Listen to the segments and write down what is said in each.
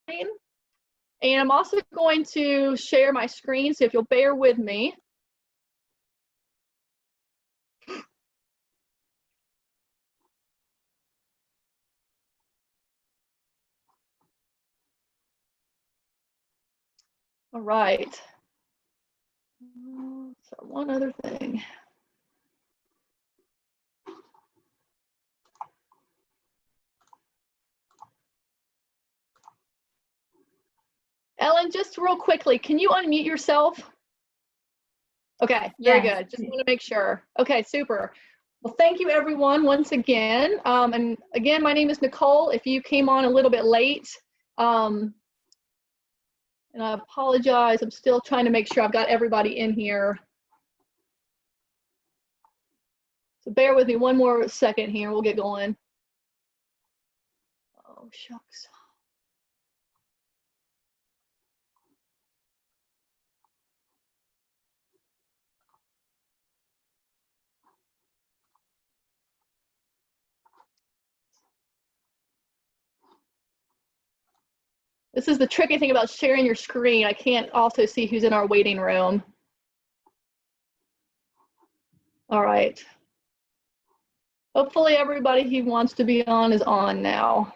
And I'm also going to share my screen, so if you'll bear with me. All right. So one other thing. Ellen, just real quickly, can you unmute yourself? Okay, very good. Just want to make sure. Okay, super. Well, thank you everyone once again. And again, my name is Nicole. If you came on a little bit late, and I apologize, I'm still trying to make sure I've got everybody in here. So bear with me one more second here, we'll get going. Oh, shucks. This is the tricky thing about sharing your screen. I can't also see who's in our waiting room. All right. Hopefully everybody who wants to be on is on now.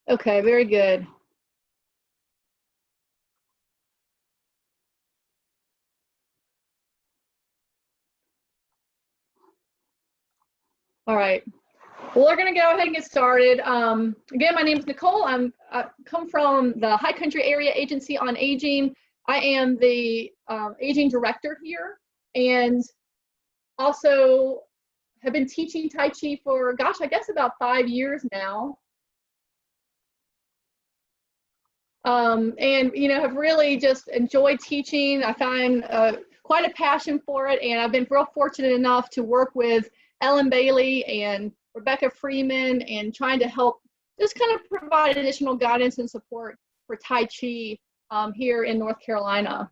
Okay, very good. All right. Well, we're going to go ahead and get started. Again, my name is Nicole. I come from the High Country Area Agency on Aging. I am the aging director here, and also have been teaching Tai Chi for, gosh, I guess about 5 years now. And, you know, have really just enjoyed teaching. I find quite a passion for it, and I've been real fortunate enough to work with Ellen Bailey and Rebecca Freeman, and trying to help just kind of provide additional guidance and support for Tai Chi here in North Carolina.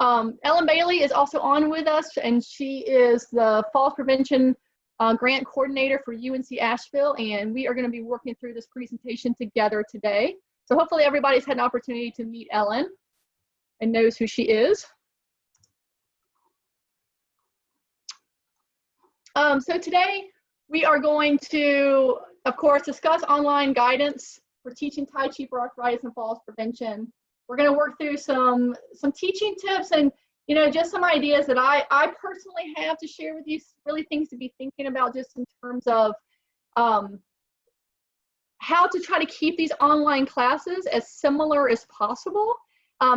Ellen Bailey is also on with us, and she is the Fall Prevention Grant Coordinator for UNC-Asheville, and we are going to be working through this presentation together today. So hopefully everybody's had an opportunity to meet Ellen and knows who she is. So today we are going to, of course, discuss online guidance for teaching Tai Chi for arthritis and falls prevention. We're going to work through some teaching tips and, you know, just some ideas that I personally have to share with you, really things to be thinking about just in terms of how to try to keep these online classes as similar as possible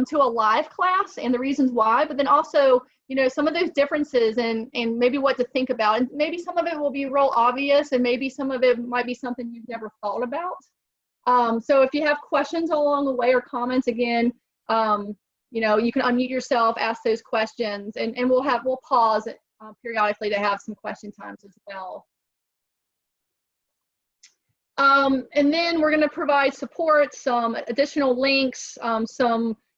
to a live class, and the reasons why, but then also, you know, some of those differences and maybe what to think about. And maybe some of it will be real obvious, and maybe some of it might be something you've never thought about. So if you have questions along the way or comments, again, you know, you can unmute yourself, ask those questions, and we'll pause periodically to have some question times as well. And then we're going to provide support, some additional links,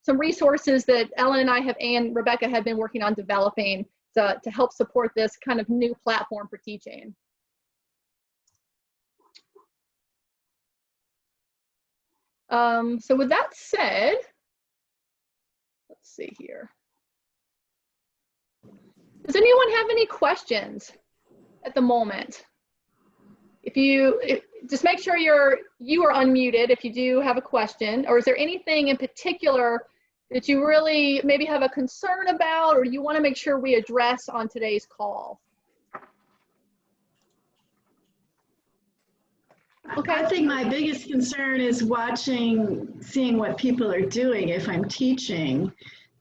some resources that Ellen and I and Rebecca have been working on developing to help support this kind of new platform for teaching. So with that said, let's see here. Does anyone have any questions at the moment? Just make sure you are unmuted if you do have a question, or is there anything in particular that you really maybe have a concern about, or you want to make sure we address on today's call? Okay. I think my biggest concern is seeing what people are doing if I'm teaching.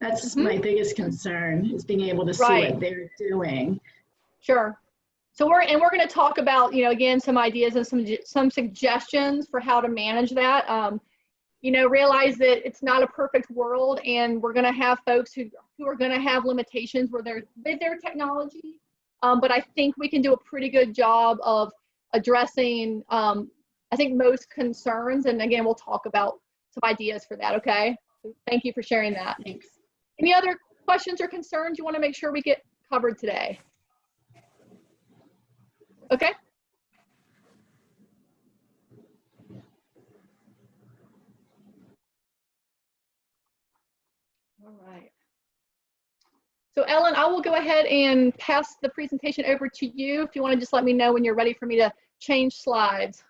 That's my biggest concern, is being able to see what they're doing. Sure. So we're going to talk about, you know, again, some ideas and some suggestions for how to manage that. You know, realize that it's not a perfect world, and we're going to have folks who are going to have limitations with their technology. But I think we can do a pretty good job of addressing, I think, most concerns. And again, we'll talk about some ideas for that. Okay. So thank you for sharing that. Thanks. Any other questions or concerns you want to make sure we get covered today? Okay, So Ellen, I will go ahead and pass the presentation over to you if you want to just let me know when you're ready for me to change slides.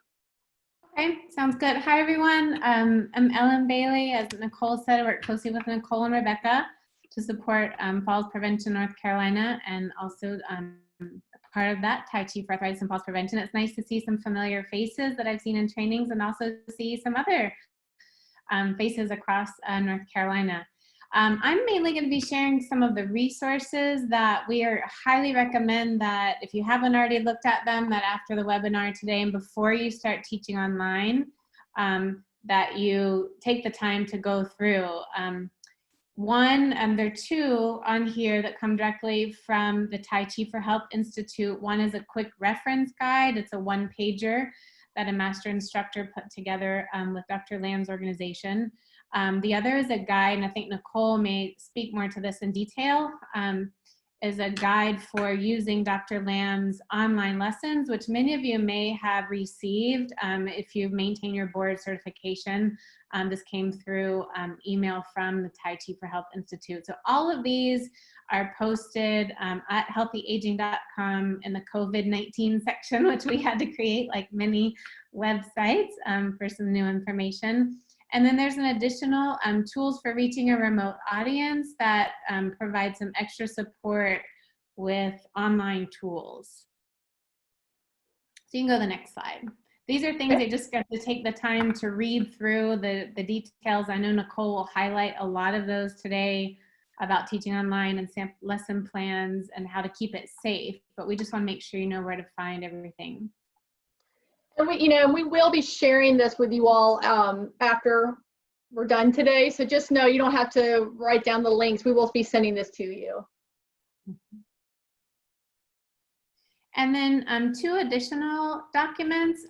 Okay, sounds good. Hi, everyone. I'm Ellen Bailey. As Nicole said, I work closely with Nicole and Rebecca to support Falls Prevention North Carolina, and also part of that, Tai Chi for Arthritis and Fall Prevention. It's nice to see some familiar faces that I've seen in trainings, and also see some other faces across North Carolina. I'm mainly going to be sharing some of the resources that we highly recommend that if you haven't already looked at them, that after the webinar today and before you start teaching online, that you take the time to go through. There are two on here that come directly from the Tai Chi for Health Institute. One is a quick reference guide. It's a one-pager that a master instructor put together with Dr. Lamb's organization. The other is a guide, and I think Nicole may speak more to this in detail, is a guide for using Dr. Lamb's online lessons, which many of you may have received if you maintain your board certification. This came through email from the Tai Chi for Health Institute. So all of these are posted at healthyaging.com in the COVID-19 section, which we had to create like many websites for some new information. And then there's an additional tools for reaching a remote audience that provide some extra support with online tools. So you can go to the next slide. These are things you just got to take the time to read through the details. I know Nicole will highlight a lot of those today about teaching online and lesson plans and how to keep it safe, but we just want to make sure you know where to find everything. And we will be sharing this with you all after we're done today. So just know you don't have to write down the links. We will be sending this to you. And then two additional documents.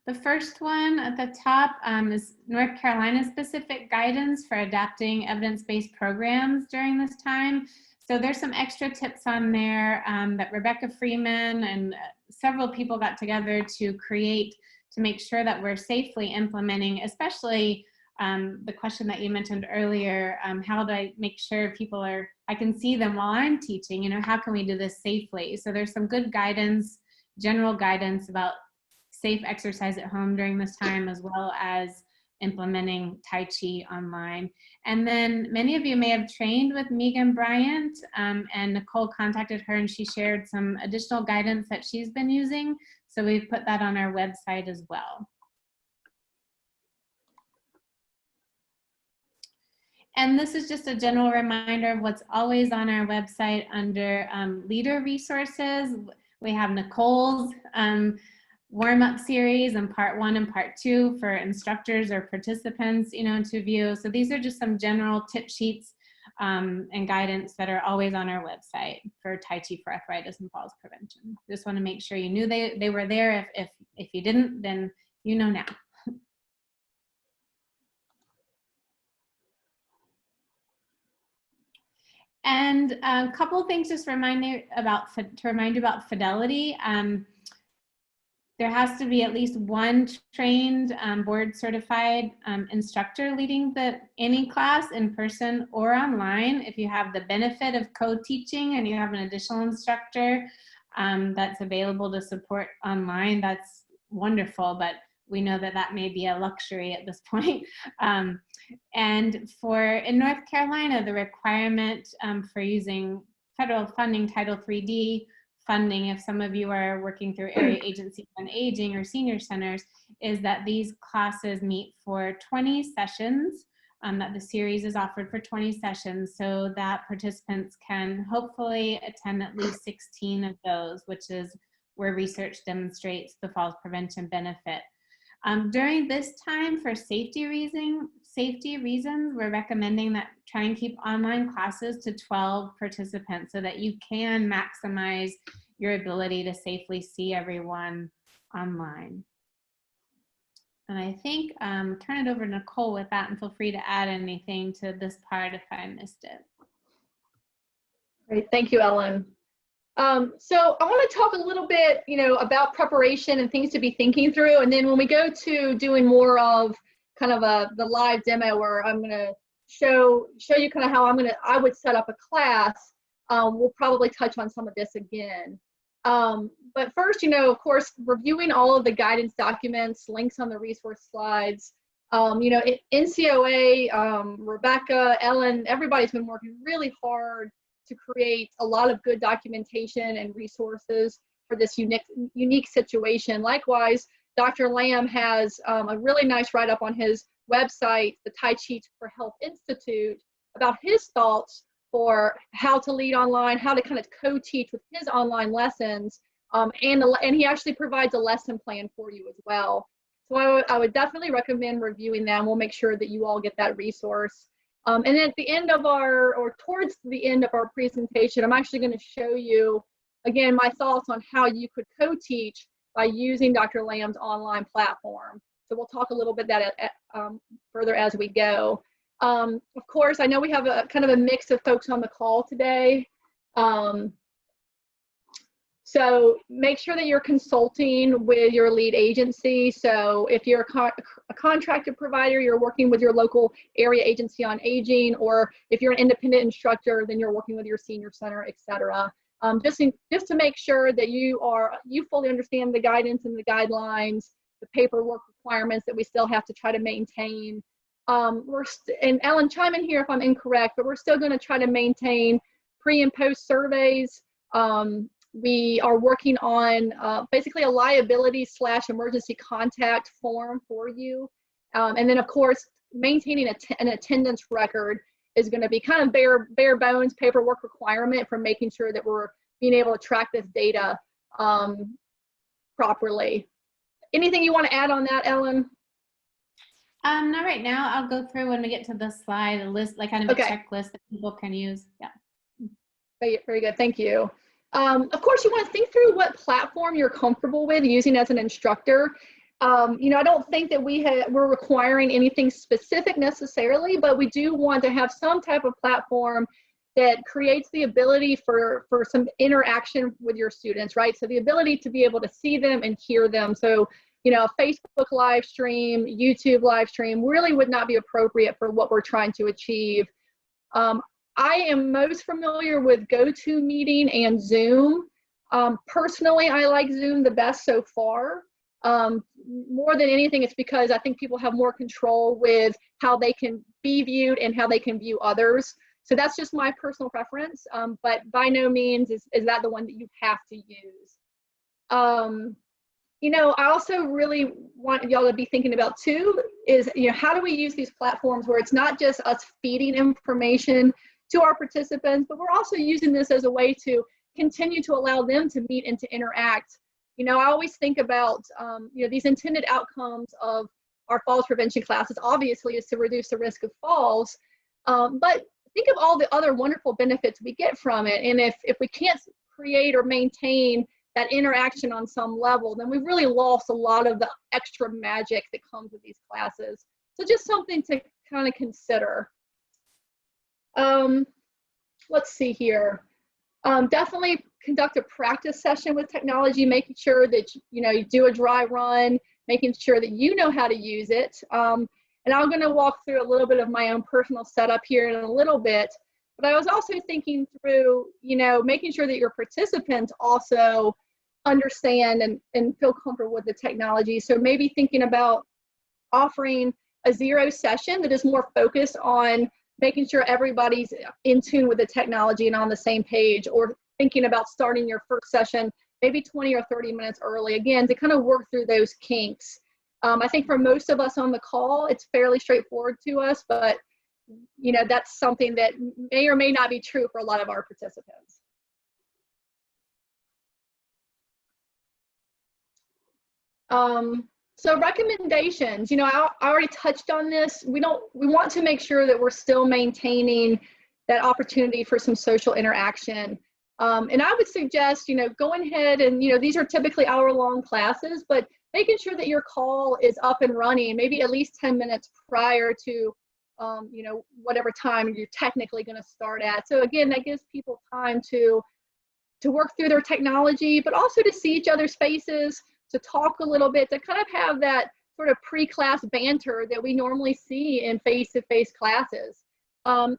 The first one at the top is North Carolina specific guidance for adapting evidence-based programs during this time. So there's some extra tips on there that Rebecca Freeman and several people got together to create to make sure that we're safely implementing, especially the question that you mentioned earlier, how do I make sure I can see them while I'm teaching, how can we do this safely? So there's some good guidance, general guidance about safe exercise at home during this time, as well as implementing Tai Chi online. And then many of you may have trained with Megan Bryant, and Nicole contacted her and she shared some additional guidance that she's been using. So we've put that on our website as well. And this is just a general reminder of what's always on our website under leader resources. We have Nicole's warm-up series and part 1 and part 2 for instructors or participants, to view. So these are just some general tip sheets and guidance that are always on our website for Tai Chi for Arthritis and Falls Prevention. Just want to make sure you knew they were there. If you didn't, then you know now. And a couple of things just to remind you about fidelity. There has to be at least one trained board certified instructor leading any class in person or online. If you have the benefit of co-teaching and you have an additional instructor that's available to support online, that's wonderful, but we know that may be a luxury at this point. And in North Carolina, the requirement for using federal funding, Title III-D funding, if some of you are working through area agencies on aging or senior centers, is that these classes meet for 20 sessions, that the series is offered for 20 sessions, so that participants can hopefully attend at least 16 of those, which is where research demonstrates the falls prevention benefit. During this time, for safety reasons, we're recommending that try and keep online classes to 12 participants so that you can maximize your ability to safely see everyone online. And I think turn it over to Nicole with that, and feel free to add anything to this part if I missed it. Great, thank you, Ellen. So I want to talk a little bit, about preparation and things to be thinking through. And then when we go to doing more of kind of the live demo where I'm going to show you kind of how I would set up a class, we'll probably touch on some of this again. But first, of course, reviewing all of the guidance documents, links on the resource slides. NCOA, Rebecca, Ellen, everybody's been working really hard to create a lot of good documentation and resources for this unique situation. Likewise, Dr. Lamb has a really nice write-up on his website, the Tai Chi for Health Institute, about his thoughts for how to lead online, how to kind of co-teach with his online lessons, and he actually provides a lesson plan for you as well. So I would definitely recommend reviewing them. We'll make sure that you all get that resource. And then at the end of towards the end of our presentation, I'm actually going to show you, again, my thoughts on how you could co-teach by using Dr. Lamb's online platform. So we'll talk a little bit that further as we go. Of course, I know we have a kind of a mix of folks on the call today. So make sure that you're consulting with your lead agency. So if you're a contracted provider, you're working with your local area agency on aging, or if you're an independent instructor, then you're working with your senior center, et cetera. Just to make sure that you fully understand the guidance and the guidelines, the paperwork requirements that we still have to try to maintain. And Ellen, chime in here if I'm incorrect, but we're still going to try to maintain pre and post surveys. We are working on basically a liability/emergency contact form for you. And then, of course, maintaining an attendance record is going to be kind of bare bones paperwork requirement for making sure that we're being able to track this data properly. Anything you want to add on that, Ellen? Not right now. I'll go through when we get to the slide, a list, like kind of a checklist that people can use. Yeah. Very good. Thank you. Of course, you want to think through what platform you're comfortable with using as an instructor. I don't think that we're requiring anything specific necessarily, but we do want to have some type of platform that creates the ability for some interaction with your students, right? So the ability to be able to see them and hear them. So, a Facebook live stream, YouTube live stream really would not be appropriate for what we're trying to achieve. I am most familiar with GoToMeeting and Zoom. Personally, I like Zoom the best so far. More than anything, it's because I think people have more control with how they can be viewed and how they can view others. So that's just my personal preference, but by no means is that the one that you have to use. I also really want y'all to be thinking about too is, how do we use these platforms where it's not just us feeding information to our participants, but we're also using this as a way to continue to allow them to meet and to interact. I always think about, these intended outcomes of our falls prevention classes, obviously, is to reduce the risk of falls, but think of all the other wonderful benefits we get from it. And if we can't create or maintain that interaction on some level, then we've really lost a lot of the extra magic that comes with these classes. So just something to kind of consider. Let's see here. Definitely conduct a practice session with technology, making sure that you do a dry run, making sure that you know how to use it. And I'm going to walk through a little bit of my own personal setup here in a little bit. But I was also thinking through, making sure that your participants also understand and feel comfortable with the technology. So maybe thinking about offering a zero session that is more focused on making sure everybody's in tune with the technology and on the same page, or thinking about starting your first session maybe 20 or 30 minutes early, again, to kind of work through those kinks. I think for most of us on the call, it's fairly straightforward to us, but that's something that may or may not be true for a lot of our participants. So recommendations, I already touched on this. We want to make sure that we're still maintaining that opportunity for some social interaction. And I would suggest, going ahead and, these are typically hour-long classes, but making sure that your call is up and running, maybe at least 10 minutes prior to, whatever time you're technically going to start at. So again, that gives people time to work through their technology, but also to see each other's faces, to talk a little bit, to kind of have that sort of pre-class banter that we normally see in face-to-face classes.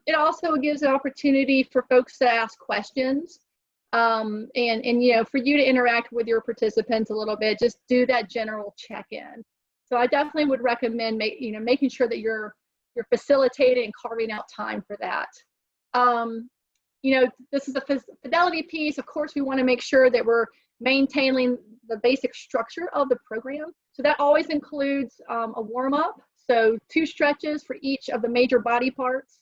It also gives an opportunity for folks to ask questions, and you know, for you to interact with your participants a little bit. Just do that general check-in. So I definitely would recommend making sure that you're facilitating and carving out time for that. You know, this is a fidelity piece. Of course, we want to make sure that we're maintaining the basic structure of the program. So that always includes a warm-up. So 2 stretches for each of the major body parts,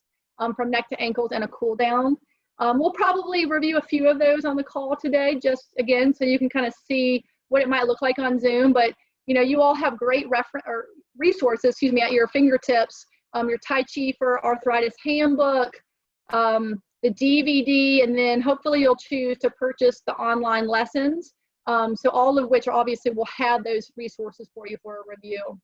from neck to ankles, and a cool down. We'll probably review a few of those on the call today, just again, so you can kind of see what it might look like on Zoom. But you know, you all have great resources, at your fingertips. Your Tai Chi for Arthritis handbook, the DVD, and then hopefully you'll choose to purchase the online lessons. So all of which obviously will have those resources for you for a review.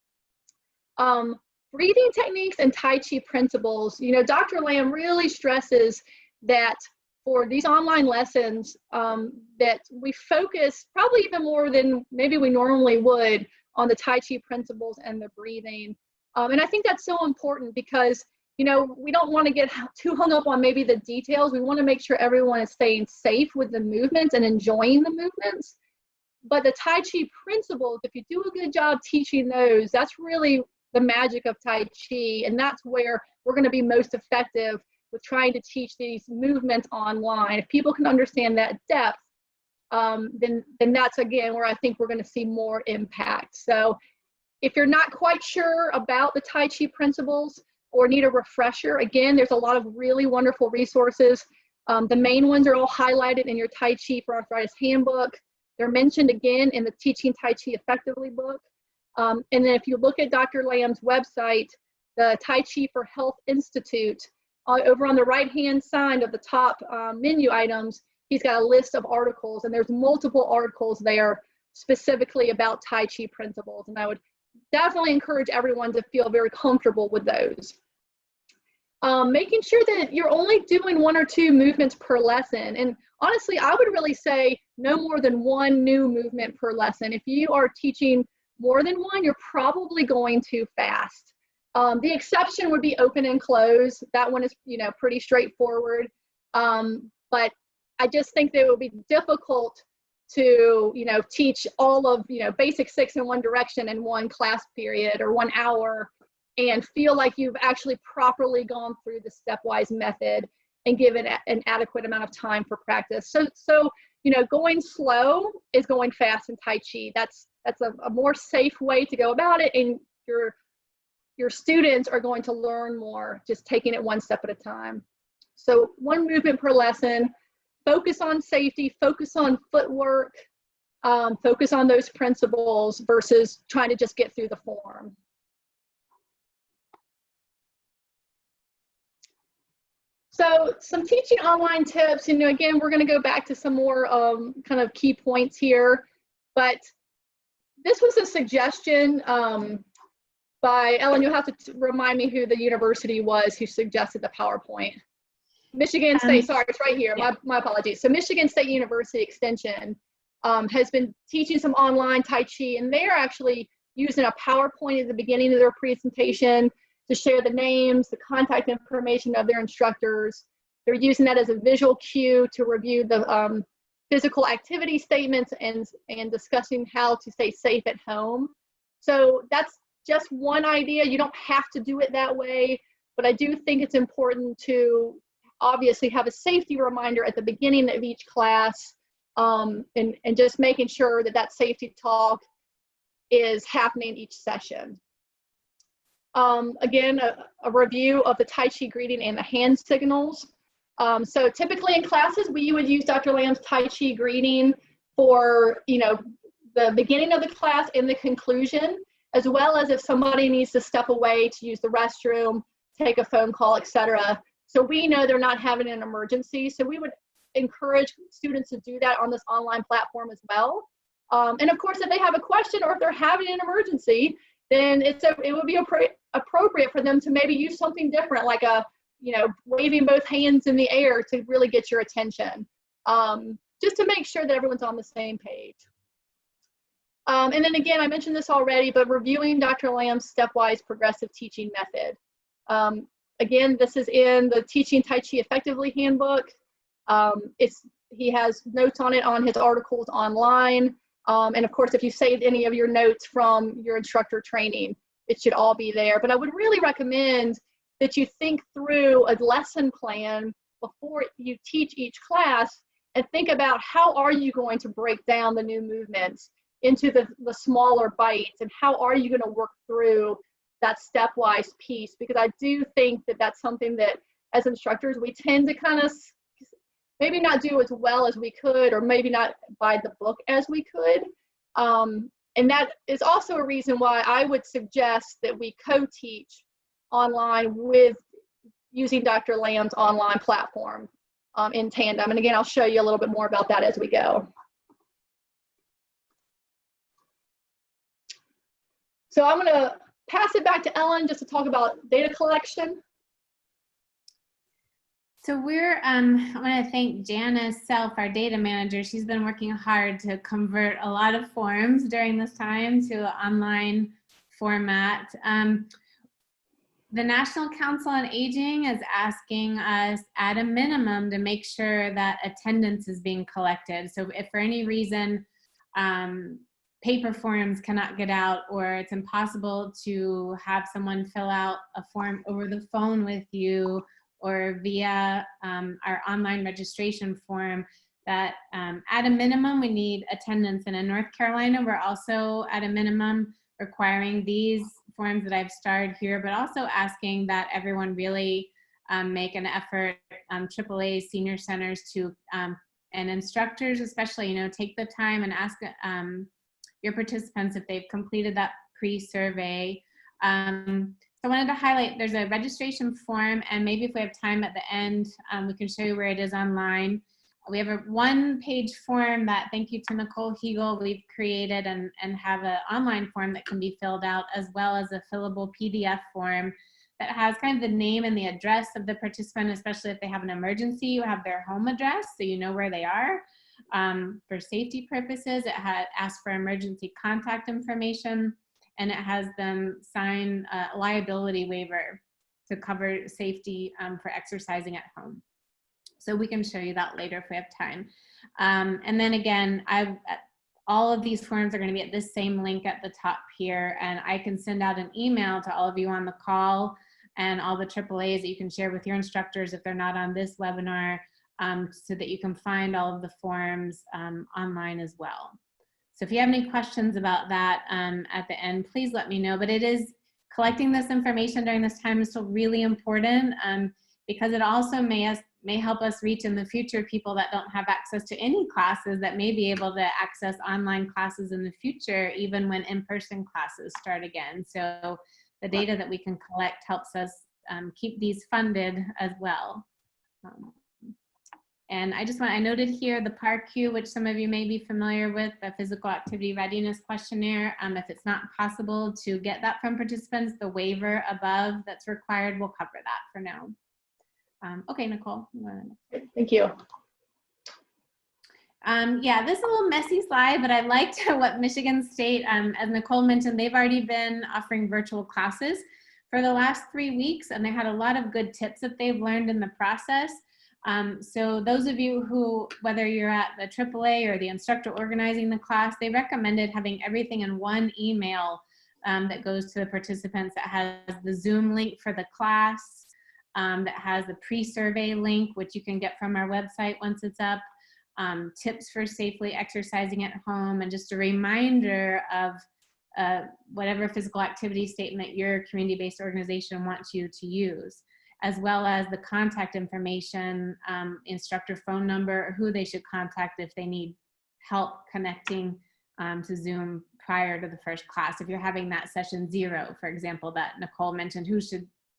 Breathing techniques and Tai Chi principles. You know, Dr. Lamb really stresses that for these online lessons, that we focus probably even more than maybe we normally would on the Tai Chi principles and the breathing. And I think that's so important because, you know, we don't want to get too hung up on maybe the details. We want to make sure everyone is staying safe with the movements and enjoying the movements. But the Tai Chi principles, if you do a good job teaching those, that's really the magic of Tai Chi. And that's where we're going to be most effective with trying to teach these movements online. If people can understand that depth, then that's, again, where I think we're going to see more impact. So if you're not quite sure about the Tai Chi principles or need a refresher, again, there's a lot of really wonderful resources. The main ones are all highlighted in your Tai Chi for Arthritis handbook. They're mentioned again in the Teaching Tai Chi Effectively book. And then if you look at Dr. Lamb's website, the Tai Chi for Health Institute, over on the right-hand side of the top menu items, he's got a list of articles, and there's multiple articles there specifically about Tai Chi principles. And I would definitely encourage everyone to feel very comfortable with those. Making sure that you're only doing 1 or 2 movements per lesson. And honestly, I would really say no more than 1 new movement per lesson. If you are teaching more than 1, you're probably going too fast. The exception would be open and close. That one is, you know, pretty straightforward. But I just think that it would be difficult to, you know, teach all of, you know, basic 6 in one direction in 1 class period or 1 hour and feel like you've actually properly gone through the stepwise method and given an adequate amount of time for practice. So you know, going slow is going fast in Tai Chi. That's a more safe way to go about it, and your students are going to learn more just taking it 1 step at a time. So 1 movement per lesson. Focus on safety, focus on footwork, focus on those principles versus trying to just get through the form. So some teaching online tips, you know, again, we're going to go back to some more kind of key points here, but this was a suggestion by Ellen. You'll have to remind me who the university was who suggested the PowerPoint. Michigan State, sorry, it's right here, my apologies. So Michigan State University Extension has been teaching some online Tai Chi, and they're actually using a PowerPoint at the beginning of their presentation to share the names, the contact information of their instructors. They're using that as a visual cue to review the physical activity statements and discussing how to stay safe at home. So that's just one idea. You don't have to do it that way, but I do think it's important to obviously have a safety reminder at the beginning of each class, and just making sure that that safety talk is happening each session. Again, a review of the Tai Chi greeting and the hand signals. So typically in classes, we would use Dr. Lamb's Tai Chi greeting for, you know, the beginning of the class and the conclusion, as well as if somebody needs to step away to use the restroom, take a phone call, etc. So we know they're not having an emergency. So we would encourage students to do that on this online platform as well. And of course, if they have a question or if they're having an emergency, then it would be appropriate for them to maybe use something different, like waving both hands in the air to really get your attention, just to make sure that everyone's on the same page. And then again, I mentioned this already, but reviewing Dr. Lamb's stepwise progressive teaching method. Again, this is in the Teaching Tai Chi Effectively handbook. He has notes on it on his articles online. And of course, if you saved any of your notes from your instructor training, it should all be there. But I would really recommend that you think through a lesson plan before you teach each class, and think about how are you going to break down the new movements into the smaller bites, and how are you going to work through that stepwise piece. Because I do think that that's something that as instructors we tend to kind of maybe not do as well as we could, or maybe not by the book as we could. And that is also a reason why I would suggest that we co-teach online with using Dr. Lamb's online platform in tandem. And again, I'll show you a little bit more about that as we go. So I'm going to pass it back to Ellen just to talk about data collection. So I want to thank Janice Self, our data manager. She's been working hard to convert a lot of forms during this time to an online format. The National Council on Aging is asking us at a minimum to make sure that attendance is being collected. So if for any reason paper forms cannot get out, or it's impossible to have someone fill out a form over the phone with you or via our online registration form, that at a minimum we need attendance. And in North Carolina, we're also at a minimum requiring these forms that I've starred here, but also asking that everyone really make an effort, AAA, senior centers to, and instructors especially, take the time and ask your participants if they've completed that pre-survey. So I wanted to highlight, there's a registration form, and maybe if we have time at the end, we can show you where it is online. We have a one-page form that, thank you to Nicole Hiegl, we've created and have an online form that can be filled out, as well as a fillable PDF form that has kind of the name and the address of the participant, especially if they have an emergency, you have their home address so you know where they are. For safety purposes, it asks for emergency contact information, and it has them sign a liability waiver to cover safety for exercising at home. So we can show you that later if we have time. And then again, all of these forms are going to be at this same link at the top here, and I can send out an email to all of you on the call and all the AAAs that you can share with your instructors if they're not on this webinar, so that you can find all of the forms online as well. So if you have any questions about that at the end, please let me know. But it is, collecting this information during this time is still really important, because it also may help us reach in the future people that don't have access to any classes, that may be able to access online classes in the future, even when in-person classes start again. So the data that we can collect helps us keep these funded as well. And I noted here the PARQ, which some of you may be familiar with, the Physical Activity Readiness Questionnaire. If it's not possible to get that from participants, the waiver above that's required will cover that for now. Okay, Nicole. Thank you. Yeah, this is a little messy slide, but I liked what Michigan State, as Nicole mentioned, they've already been offering virtual classes for the last 3 weeks, and they had a lot of good tips that they've learned in the process. So those of you who, whether you're at the AAA or the instructor organizing the class, they recommended having everything in one email that goes to the participants, that has the Zoom link for the class, that has the pre-survey link, which you can get from our website once it's up, tips for safely exercising at home, and just a reminder of whatever physical activity statement your community-based organization wants you to use, as well as the contact information, instructor phone number, or who they should contact if they need help connecting to Zoom prior to the first class. If you're having that session 0, for example, that Nicole mentioned,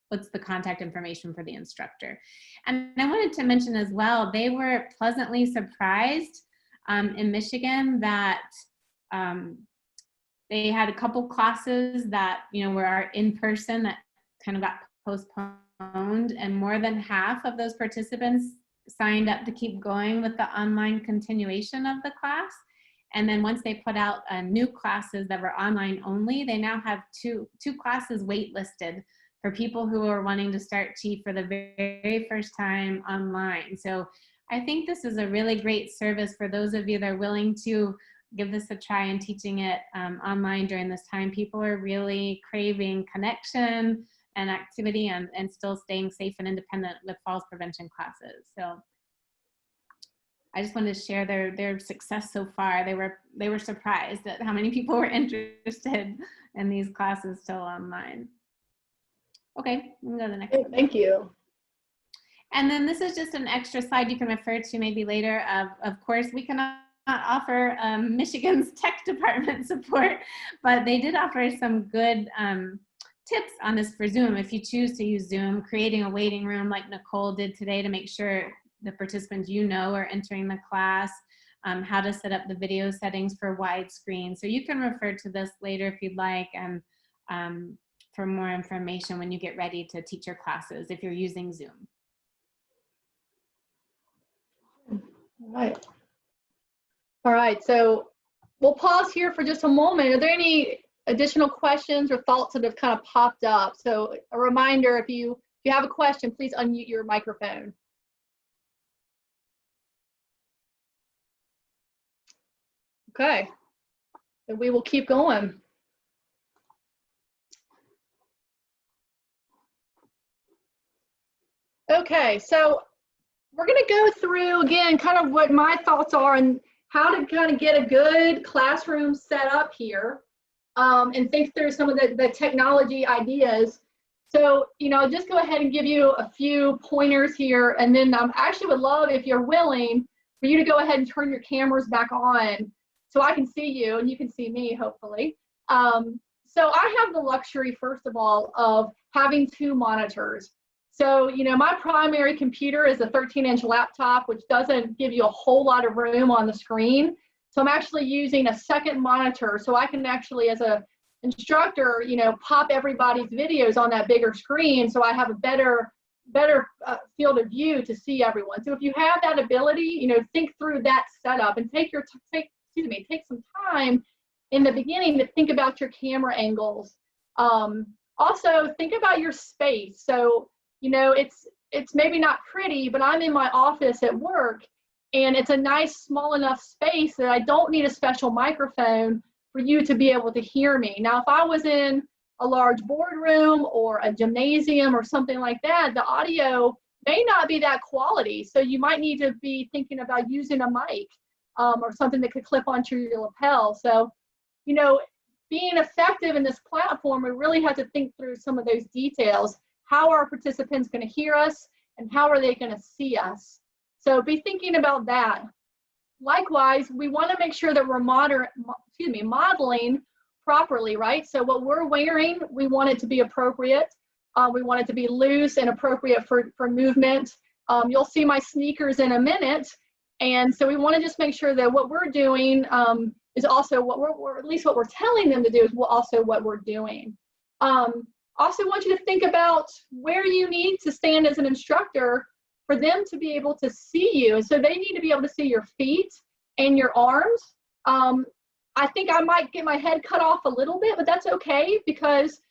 what's the contact information for the instructor? And I wanted to mention as well, they were pleasantly surprised in Michigan that they had a couple classes that were in person that kind of got postponed, and more than half of those participants signed up to keep going with the online continuation of the class. And then once they put out new classes that were online only, they now have two classes waitlisted for people who are wanting to start Chi for the very first time online. So I think this is a really great service for those of you that are willing to give this a try and teaching it online during this time. People are really craving connection and activity and still staying safe and independent with falls prevention classes. So I just wanted to share their success so far. They were surprised at how many people were interested in these classes still online. Okay, we can go to the next one. Thank you. And then this is just an extra slide you can refer to maybe later. Of course, we cannot offer Michigan's tech department support, but they did offer some good tips on this for Zoom. If you choose to use Zoom, creating a waiting room like Nicole did today to make sure the participants are entering the class, how to set up the video settings for widescreen. So you can refer to this later if you'd like, and for more information when you get ready to teach your classes if you're using Zoom. All right, so we'll pause here for just a moment. Are there any additional questions or thoughts that have kind of popped up? So a reminder, if you have a question, please unmute your microphone. Okay, then we will keep going. Okay, so we're going to go through again kind of what my thoughts are and how to kind of get a good classroom set up here, and think through some of the technology ideas. So, just go ahead and give you a few pointers here, and then I actually would love, if you're willing, for you to go ahead and turn your cameras back on so I can see you and you can see me, hopefully. So I have the luxury, first of all, of having two monitors. So, my primary computer is a 13-inch laptop, which doesn't give you a whole lot of room on the screen. So I'm actually using a second monitor so I can actually, as an instructor, pop everybody's videos on that bigger screen so I have a better field of view to see everyone. So if you have that ability, think through that setup and take some time in the beginning to think about your camera angles. Also, think about your space. So, it's maybe not pretty, but I'm in my office at work, and it's a nice, small enough space that I don't need a special microphone for you to be able to hear me. Now, if I was in a large boardroom or a gymnasium or something like that, the audio may not be that quality. So you might need to be thinking about using a mic or something that could clip onto your lapel. So, being effective in this platform, we really have to think through some of those details. How are participants going to hear us, and how are they going to see us? So be thinking about that. Likewise, we want to make sure that we're modeling properly, right? So what we're wearing, we want it to be appropriate. We want it to be loose and appropriate for movement. You'll see my sneakers in a minute. And so we want to just make sure that what we're doing is also what we're at least what we're telling them to do is also what we're doing. Also want you to think about where you need to stand as an instructor for them to be able to see you. And so they need to be able to see your feet and your arms. I think I might get my head cut off a little bit, but that's okay, because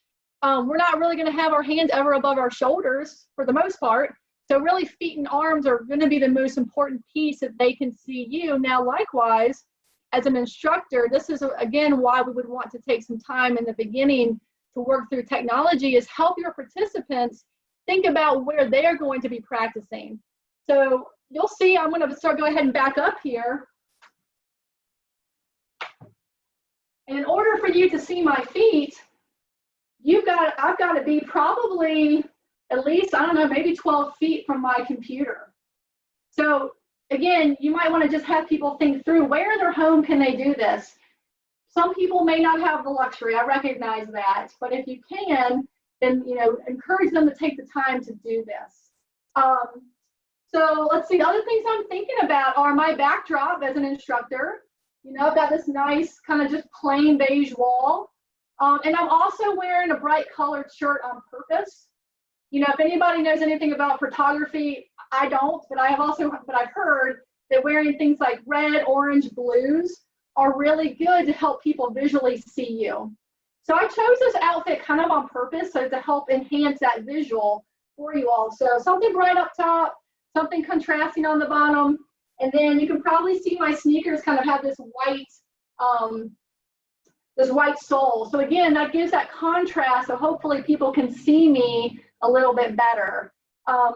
we're not really going to have our hands ever above our shoulders for the most part. So really, feet and arms are going to be the most important piece that they can see you. Now, likewise, as an instructor, this is, again, why we would want to take some time in the beginning to work through technology, is help your participants think about where they're going to be practicing. So you'll see, I'm going to go ahead and back up here. And in order for you to see my feet, I've got to be probably at least, I don't know, maybe 12 feet from my computer. So again, you might want to just have people think through, where in their home can they do this? Some people may not have the luxury, I recognize that, but if you can, then encourage them to take the time to do this. So let's see, other things I'm thinking about are my backdrop as an instructor. I've got this nice kind of just plain beige wall. And I'm also wearing a bright colored shirt on purpose. If anybody knows anything about photography, I don't, but I've heard that wearing things like red, orange, blues are really good to help people visually see you. So I chose this outfit kind of on purpose, so to help enhance that visual for you all. So something bright up top, something contrasting on the bottom, and then you can probably see my sneakers kind of have this white sole. So again, that gives that contrast, so hopefully people can see me a little bit better.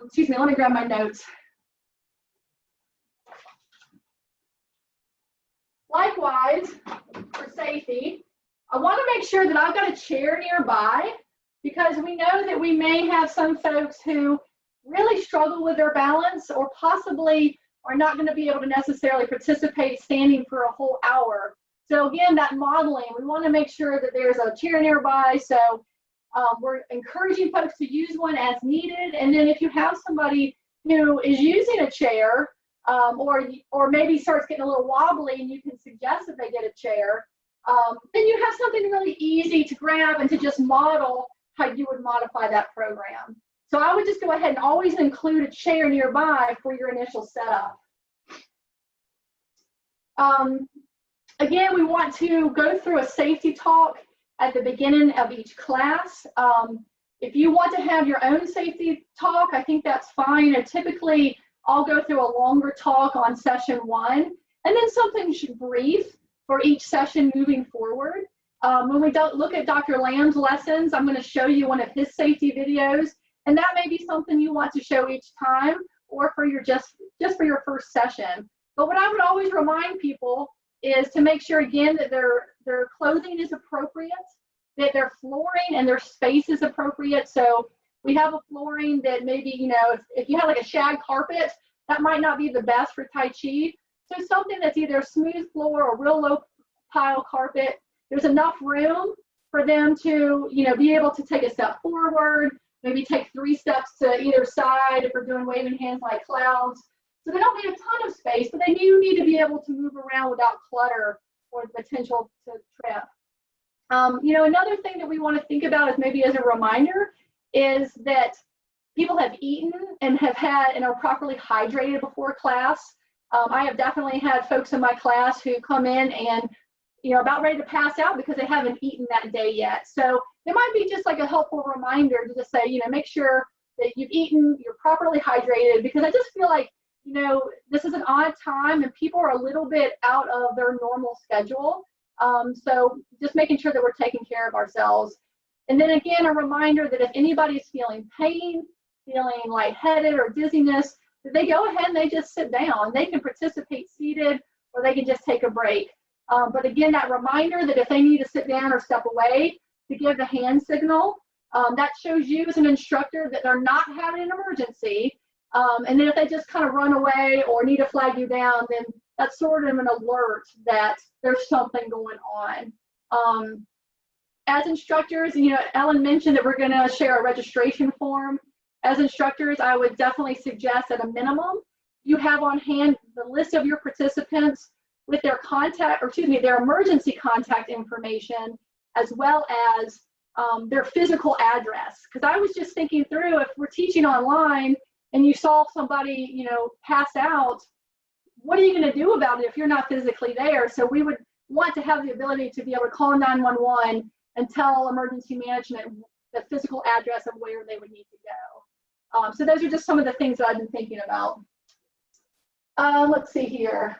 Excuse me, let me grab my notes. Likewise, for safety, I want to make sure that I've got a chair nearby, because we know that we may have some folks who really struggle with their balance, or possibly are not going to be able to necessarily participate standing for a whole hour. So again, that modeling, we want to make sure that there's a chair nearby. So we're encouraging folks to use one as needed. And then if you have somebody who is using a chair, or maybe starts getting a little wobbly, and you can suggest that they get a chair, then you have something really easy to grab and to just model how you would modify that program. So I would just go ahead and always include a chair nearby for your initial setup. Again, we want to go through a safety talk at the beginning of each class. If you want to have your own safety talk, I think that's fine. And typically, I'll go through a longer talk on session 1, and then something brief for each session moving forward. When we don't look at Dr. Lamb's lessons, I'm going to show you one of his safety videos, and that may be something you want to show each time, or for your just for your first session. But what I would always remind people is to make sure, again, that their clothing is appropriate, that their flooring and their space is appropriate. So we have a flooring that maybe, you know, if you have like a shag carpet, that might not be the best for Tai Chi. So something that's either a smooth floor or real low pile carpet, there's enough room for them to, you know, be able to take a step forward, maybe take 3 steps to either side if we're doing waving hands like clouds. So they don't need a ton of space, but they do need to be able to move around without clutter or the potential to trip. You know, another thing that we want to think about is maybe as a reminder is that people have eaten and have had and are properly hydrated before class. I have definitely had folks in my class who come in and, you know, about ready to pass out because they haven't eaten that day yet. So it might be just like a helpful reminder to just say, you know, make sure that you've eaten, you're properly hydrated, because I just feel like, you know, this is an odd time and people are a little bit out of their normal schedule. So just making sure that we're taking care of ourselves. And then again, a reminder that if anybody's feeling pain, feeling lightheaded or dizziness, that they go ahead and they just sit down. They can participate seated, or they can just take a break. But again, that reminder that if they need to sit down or step away, to give the hand signal. That shows you as an instructor that they're not having an emergency. And then if they just kind of run away or need to flag you down, then that's sort of an alert that there's something going on. As instructors, you know, Ellen mentioned that we're going to share a registration form. As instructors, I would definitely suggest at a minimum, you have on hand the list of your participants with their contact, or excuse me, their emergency contact information, as well as their physical address. Because I was just thinking through, if we're teaching online and you saw somebody, you know, pass out, what are you going to do about it if you're not physically there? So we would want to have the ability to be able to call 911 and tell emergency management the physical address of where they would need to go. So those are just some of the things that I've been thinking about. Let's see here.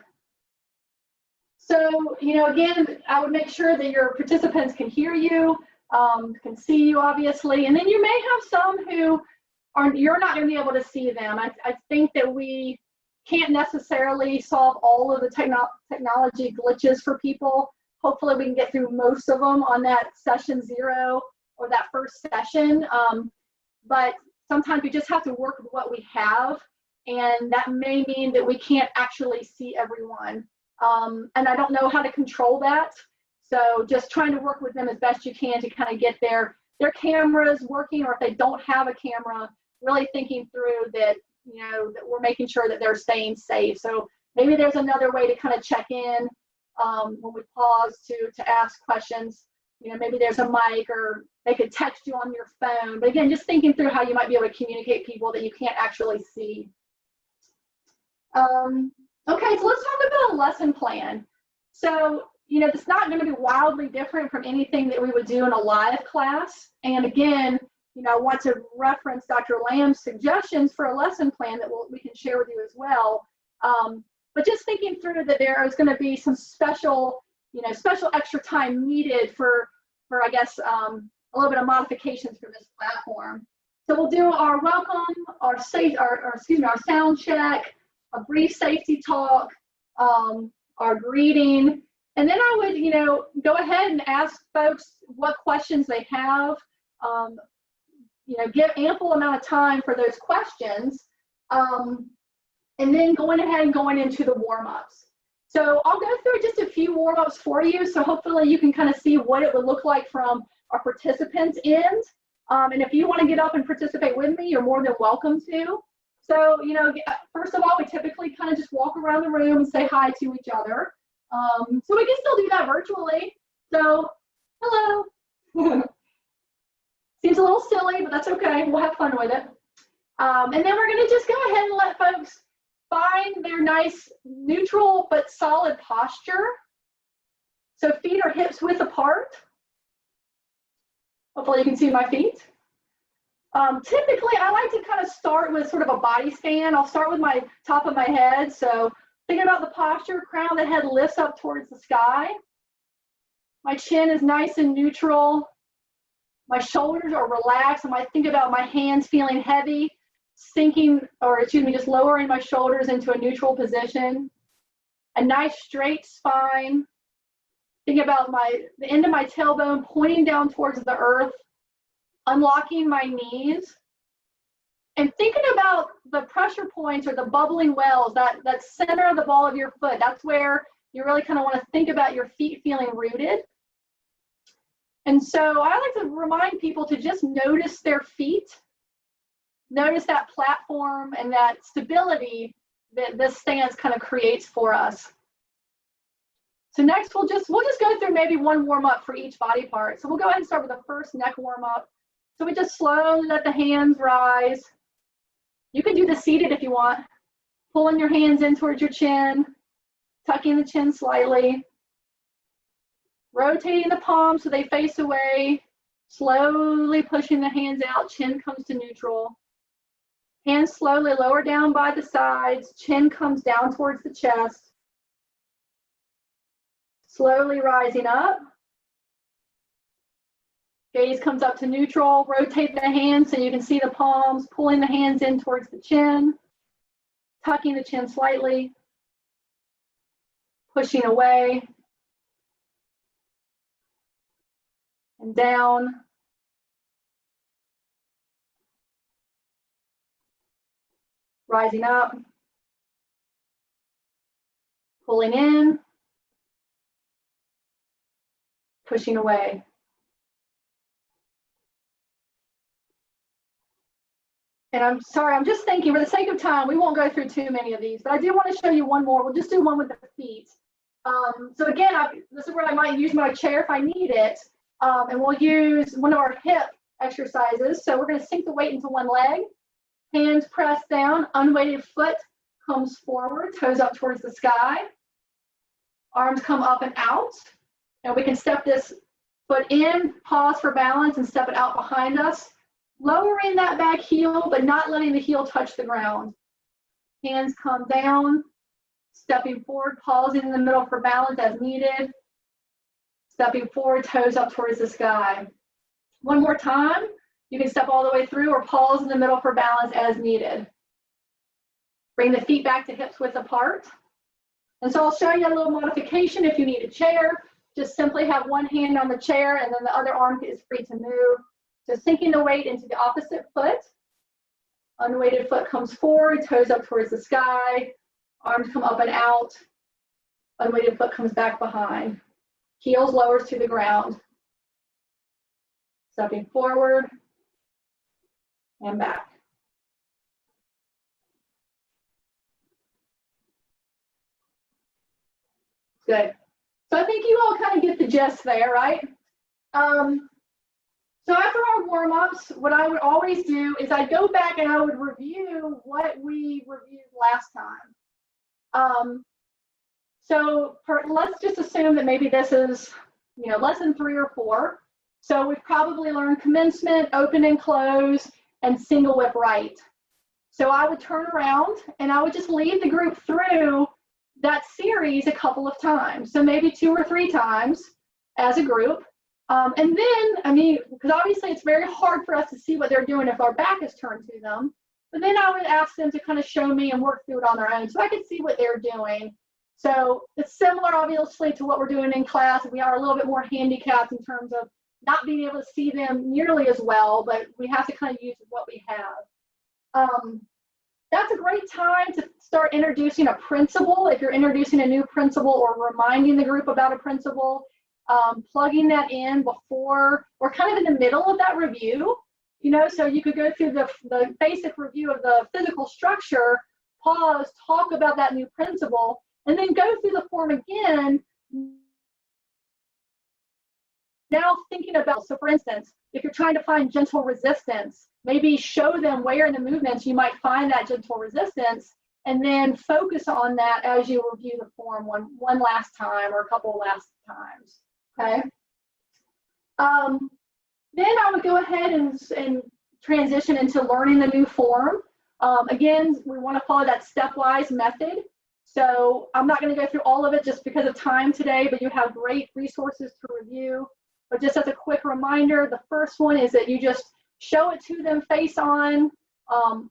So, you know, again, I would make sure that your participants can hear you, can see you, obviously. And then you may have some who you're not going to be able to see them. I think that we can't necessarily solve all of the technology glitches for people. Hopefully we can get through most of them on that session 0 or that first session. But sometimes we just have to work with what we have, and that may mean that we can't actually see everyone. And I don't know how to control that. So just trying to work with them as best you can to kind of get their cameras working, or if they don't have a camera, really thinking through that, you know, that we're making sure that they're staying safe. So maybe there's another way to kind of check in when we pause to ask questions. You know, maybe there's a mic, or they could text you on your phone. But again, just thinking through how you might be able to communicate people that you can't actually see. Okay, so let's talk about a lesson plan. So, you know, it's not going to be wildly different from anything that we would do in a live class. And again, you know, I want to reference Dr. Lamb's suggestions for a lesson plan that we can share with you as well. But just thinking through that there is going to be some special, you know, special extra time needed for I guess, a little bit of modifications for this platform. So we'll do our welcome, our sound check, a brief safety talk, our greeting, and then I would, you know, go ahead and ask folks what questions they have. You know, give ample amount of time for those questions, and then going ahead and going into the warm-ups. So I'll go through just a few warm-ups for you, so hopefully you can kind of see what it would look like from our participants' end. And if you want to get up and participate with me, you're more than welcome to. So, you know, first of all, we typically kind of just walk around the room and say hi to each other. So we can still do that virtually. So, hello. Seems a little silly, but that's okay. We'll have fun with it. And then we're going to just go ahead and let folks find their nice neutral but solid posture. So feet are hips width apart. Hopefully you can see my feet. Typically, I like to kind of start with sort of a body scan. I'll start with my top of my head. So thinking about the posture, crown of the head lifts up towards the sky. My chin is nice and neutral. My shoulders are relaxed. I might think about my hands feeling heavy, sinking, or excuse me, just lowering my shoulders into a neutral position. A nice straight spine. Think about the end of my tailbone pointing down towards the earth, unlocking my knees, and thinking about the pressure points or the bubbling wells, that center of the ball of your foot. That's where you really kind of want to think about your feet feeling rooted. And so I like to remind people to just notice their feet, notice that platform and that stability that this stance kind of creates for us. So next, we'll just go through maybe one warm up for each body part. So we'll go ahead and start with the first neck warm up. So we just slowly let the hands rise. You can do the seated if you want. Pulling your hands in towards your chin, tucking the chin slightly, rotating the palms so they face away, slowly pushing the hands out, chin comes to neutral. Hands slowly lower down by the sides, chin comes down towards the chest. Slowly rising up. Gaze comes up to neutral. Rotate the hands so you can see the palms, pulling the hands in towards the chin, tucking the chin slightly, pushing away, and down. Rising up, pulling in, pushing away. And I'm sorry, I'm just thinking for the sake of time, we won't go through too many of these, but I do want to show you one more. We'll just do one with the feet. So again, this is where I might use my chair if I need it. And we'll use one of our hip exercises. So we're going to sink the weight into one leg, hands press down, unweighted foot comes forward, toes up towards the sky, arms come up and out. And we can step this foot in, pause for balance, and step it out behind us, lowering that back heel, but not letting the heel touch the ground. Hands come down, stepping forward, pausing in the middle for balance as needed, stepping forward, toes up towards the sky. One more time, you can step all the way through or pause in the middle for balance as needed. Bring the feet back to hips width apart. And so I'll show you a little modification if you need a chair. Just simply have one hand on the chair and then the other arm is free to move. So sinking the weight into the opposite foot. Unweighted foot comes forward, toes up towards the sky, arms come up and out. Unweighted foot comes back behind. Heels lowers to the ground. Stepping forward and back. Good. So I think you all kind of get the gist there, right? So after our warm-ups, what I would always do is I'd go back and I would review what we reviewed last time. So let's just assume that maybe this is, lesson 3 or 4. So we've probably learned commencement, open and close, and single whip right. So I would turn around and I would just lead the group through that series a couple of times. So maybe 2 or 3 times as a group. And then, because obviously it's very hard for us to see what they're doing if our back is turned to them. But then I would ask them to kind of show me and work through it on their own so I could see what they're doing. So it's similar, obviously, to what we're doing in class. We are a little bit more handicapped in terms of not being able to see them nearly as well, but we have to kind of use what we have. That's a great time to start introducing a principle. If you're introducing a new principle or reminding the group about a principle, plugging that in before or kind of in the middle of that review, so you could go through the basic review of the physical structure, pause, talk about that new principle, and then go through the form again. Now thinking about, so for instance, if you're trying to find gentle resistance, maybe show them where in the movements you might find that gentle resistance, and then focus on that as you review the form one last time or a couple last times, okay? Then I would go ahead and transition into learning the new form. Again, we want to follow that stepwise method. So I'm not going to go through all of it just because of time today, but you have great resources to review. But just as a quick reminder, the first one is that you just show it to them face on,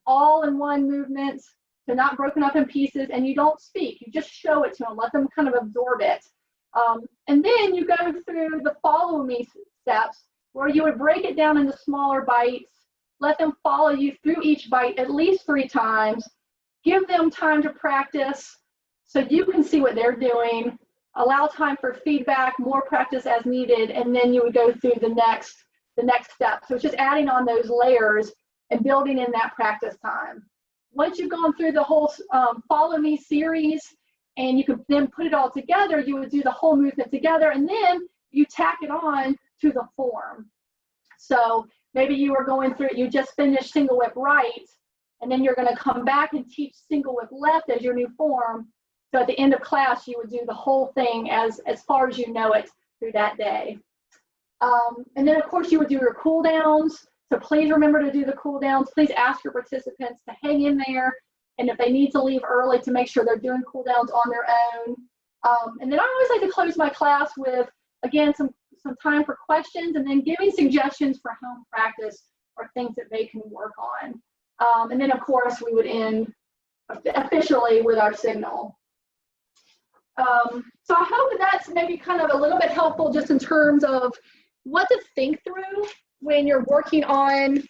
all in one movement, so not broken up in pieces, and you don't speak. You just show it to them, let them kind of absorb it. And then you go through the follow me steps where you would break it down into smaller bites, let them follow you through each bite at least 3 times, give them time to practice so you can see what they're doing, allow time for feedback, more practice as needed, and then you would go through the next step. So it's just adding on those layers and building in that practice time. Once you've gone through the whole follow me series and you could then put it all together, you would do the whole movement together and then you tack it on to the form. So maybe you were going through, you just finished single whip right, and then you're going to come back and teach single whip left as your new form. So at the end of class, you would do the whole thing as far as you know it through that day. And then, of course, you would do your cool downs. So please remember to do the cool downs. Please ask your participants to hang in there. And if they need to leave early, to make sure they're doing cool downs on their own. And then I always like to close my class with, again, some time for questions and then giving suggestions for home practice or things that they can work on. And then, of course, we would end officially with our signal. So I hope that's maybe kind of a little bit helpful just in terms of what to think through when you're working on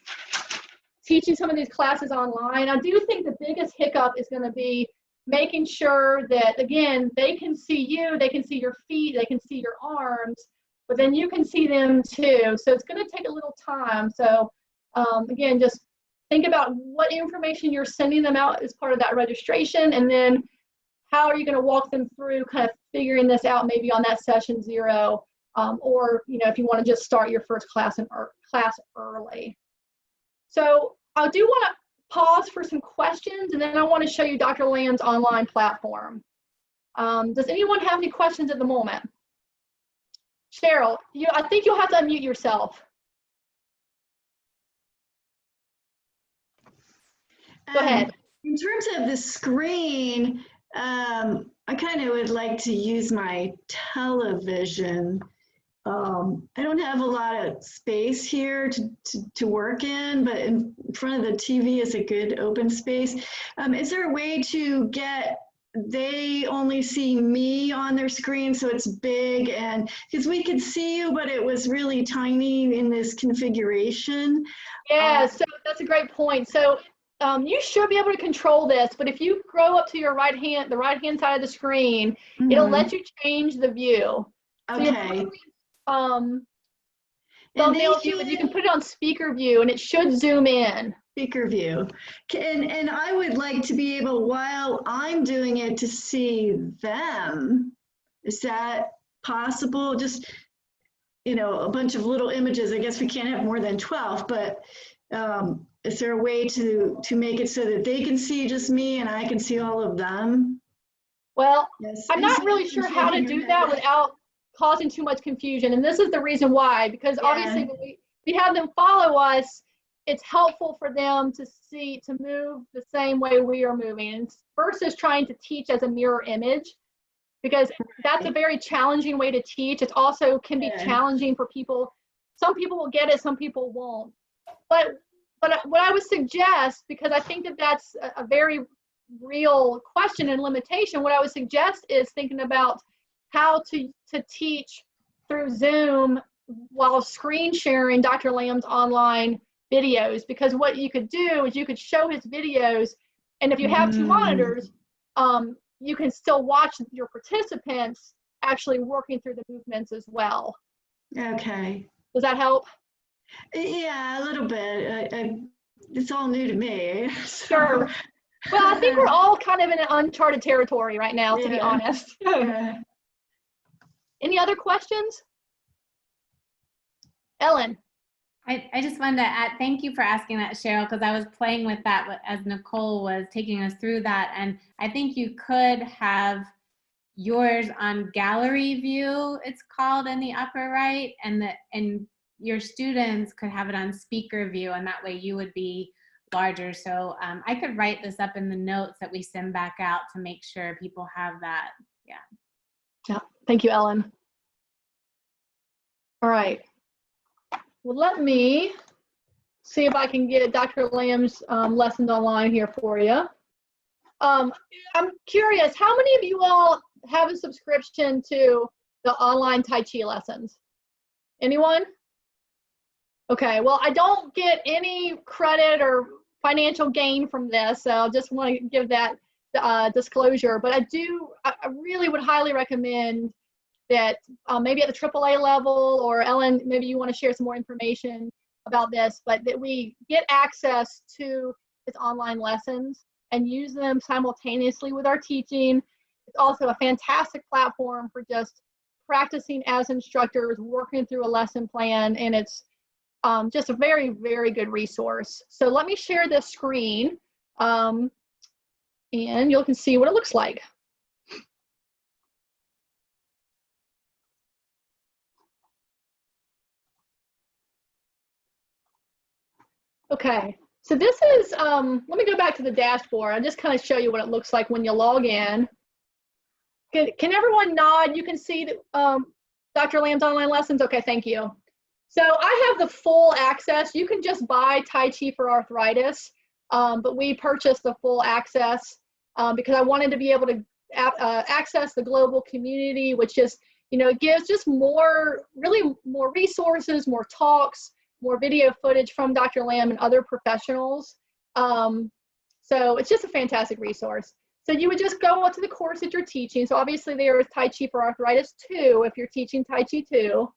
teaching some of these classes online. I do think the biggest hiccup is going to be making sure that, again, they can see you, they can see your feet, they can see your arms, but then you can see them too. So it's going to take a little time. So again, just think about what information you're sending them out as part of that registration, and then how are you going to walk them through kind of figuring this out maybe on that session 0, or if you want to just start your first class early. So I do want to pause for some questions, and then I want to show you Dr. Land's online platform. Does anyone have any questions at the moment? Cheryl, I think you'll have to unmute yourself. Go ahead. In terms of the screen, I kind of would like to use my television. I don't have a lot of space here to work in, but in front of the TV is a good open space. Is there a way to get, they only see me on their screen so it's big, and because we could see you but it was really tiny in this configuration? Yeah, so that's a great point. So you should be able to control this, but if you scroll up to your the right hand side of the screen, it'll let you change the view. Okay. Thumbnail view, and you can put it on speaker view and it should zoom in. Speaker view. And I would like to be able, while I'm doing it, to see them. Is that possible? Just, a bunch of little images. I guess we can't have more than 12, but is there a way to make it so that they can see just me and I can see all of them? Well, Yes. I'm not really sure how to do that without causing too much confusion. And this is the reason why, because obviously when we have them follow us, it's helpful for them to see, to move the same way we are moving versus trying to teach as a mirror image, because that's a very challenging way to teach. It also can be challenging for people. Some people will get it, some people won't. But what I would suggest, because I think that that's a very real question and limitation, what I would suggest is thinking about how to teach through Zoom while screen sharing Dr. Lamb's online videos, because what you could do is you could show his videos, and if you have two monitors, you can still watch your participants actually working through the movements as well. Okay. Does that help? Yeah, a little bit. It's all new to me. So. Sure. Well, I think we're all kind of in an uncharted territory right now, to be honest. Yeah. Any other questions? Ellen. I just wanted to add, thank you for asking that, Cheryl, because I was playing with that as Nicole was taking us through that. And I think you could have yours on gallery view, it's called, in the upper right, and your students could have it on speaker view, and that way you would be larger. So I could write this up in the notes that we send back out to make sure people have that. Yeah. Thank you, Ellen. All right. Well, let me see if I can get Dr. Lamb's lessons online here for you. I'm curious, how many of you all have a subscription to the online Tai Chi lessons? Anyone? Okay, well, I don't get any credit or financial gain from this, so I just want to give that disclosure. But I really would highly recommend that maybe at the AAA level, or Ellen, maybe you want to share some more information about this, but that we get access to his online lessons and use them simultaneously with our teaching. It's also a fantastic platform for just practicing as instructors, working through a lesson plan, and it's just a very, very good resource. So let me share this screen, and you can see what it looks like. Okay, so this is, let me go back to the dashboard. I'll just kind of show you what it looks like when you log in. Can everyone nod? You can see Dr. Lamb's online lessons? Okay, thank you. So I have the full access. You can just buy Tai Chi for Arthritis, but we purchased the full access because I wanted to be able to access the global community, which just, it gives just really more resources, more talks, more video footage from Dr. Lamb and other professionals. So it's just a fantastic resource. So you would just go to the course that you're teaching. So obviously there is Tai Chi for Arthritis 2 if you're teaching Tai Chi 2.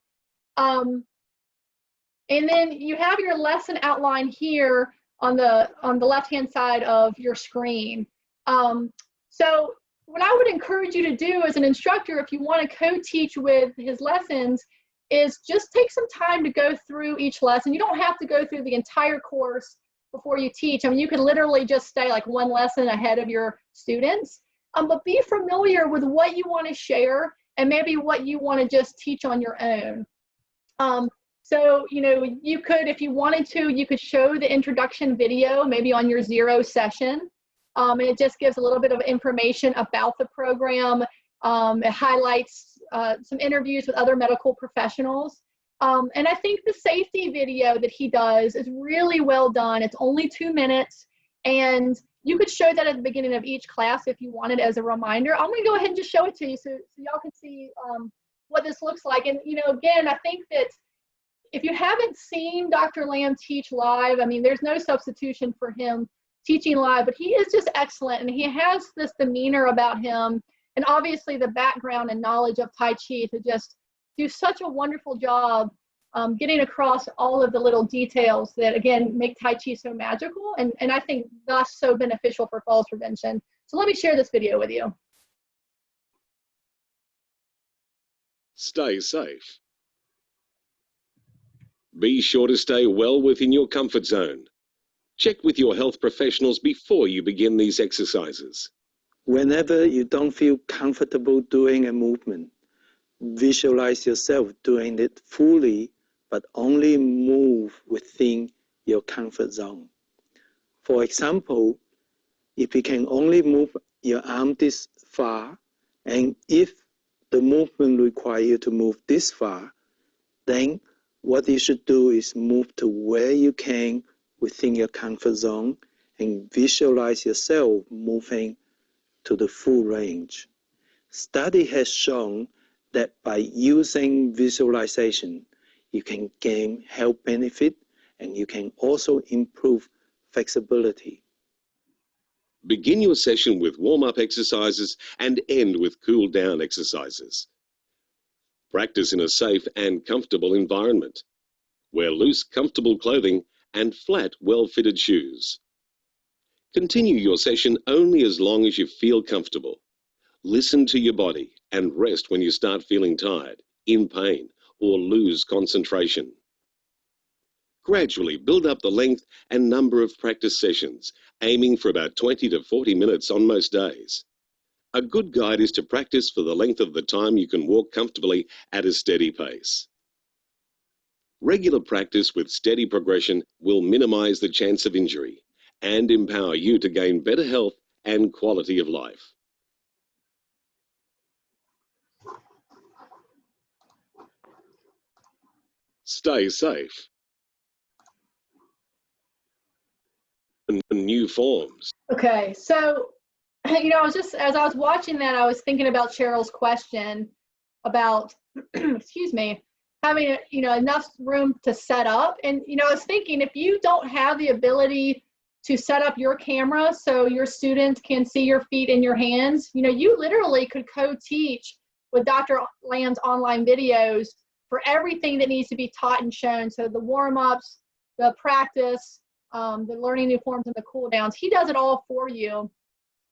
And then you have your lesson outline here on the left-hand side of your screen. So what I would encourage you to do as an instructor, if you want to co-teach with his lessons, is just take some time to go through each lesson. You don't have to go through the entire course before you teach. I mean, you could literally just stay like one lesson ahead of your students, but be familiar with what you want to share and maybe what you want to just teach on your own. So, you could, if you wanted to, you could show the introduction video maybe on your 0 session. And it just gives a little bit of information about the program. It highlights some interviews with other medical professionals. And I think the safety video that he does is really well done. It's only 2 minutes, and you could show that at the beginning of each class if you wanted as a reminder. I'm gonna go ahead and just show it to you so y'all can see what this looks like. And again, I think that if you haven't seen Dr. Lamb teach live, I mean, there's no substitution for him teaching live, but he is just excellent, and he has this demeanor about him, and obviously the background and knowledge of Tai Chi to just do such a wonderful job getting across all of the little details that, again, make Tai Chi so magical, and I think thus so beneficial for falls prevention. So let me share this video with you. Stay safe. Be sure to stay well within your comfort zone. Check with your health professionals before you begin these exercises. Whenever you don't feel comfortable doing a movement, visualize yourself doing it fully, but only move within your comfort zone. For example, if you can only move your arm this far, and if the movement requires you to move this far, then what you should do is move to where you can within your comfort zone and visualize yourself moving to the full range. Study has shown that by using visualization, you can gain health benefit and you can also improve flexibility. Begin your session with warm-up exercises and end with cool-down exercises. Practice in a safe and comfortable environment. Wear loose, comfortable clothing and flat, well-fitted shoes. Continue your session only as long as you feel comfortable. Listen to your body and rest when you start feeling tired, in pain, or lose concentration. Gradually build up the length and number of practice sessions, aiming for about 20 to 40 minutes on most days. A good guide is to practice for the length of the time you can walk comfortably at a steady pace. Regular practice with steady progression will minimize the chance of injury and empower you to gain better health and quality of life. Stay safe. New forms. Okay, so, as I was watching that, I was thinking about Cheryl's question about, excuse me, having, enough room to set up. And, I was thinking, if you don't have the ability to set up your camera so your students can see your feet and your hands, you literally could co-teach with Dr. Lamb's online videos for everything that needs to be taught and shown. So the warm-ups, the practice, the learning new forms and the cool downs. He does it all for you,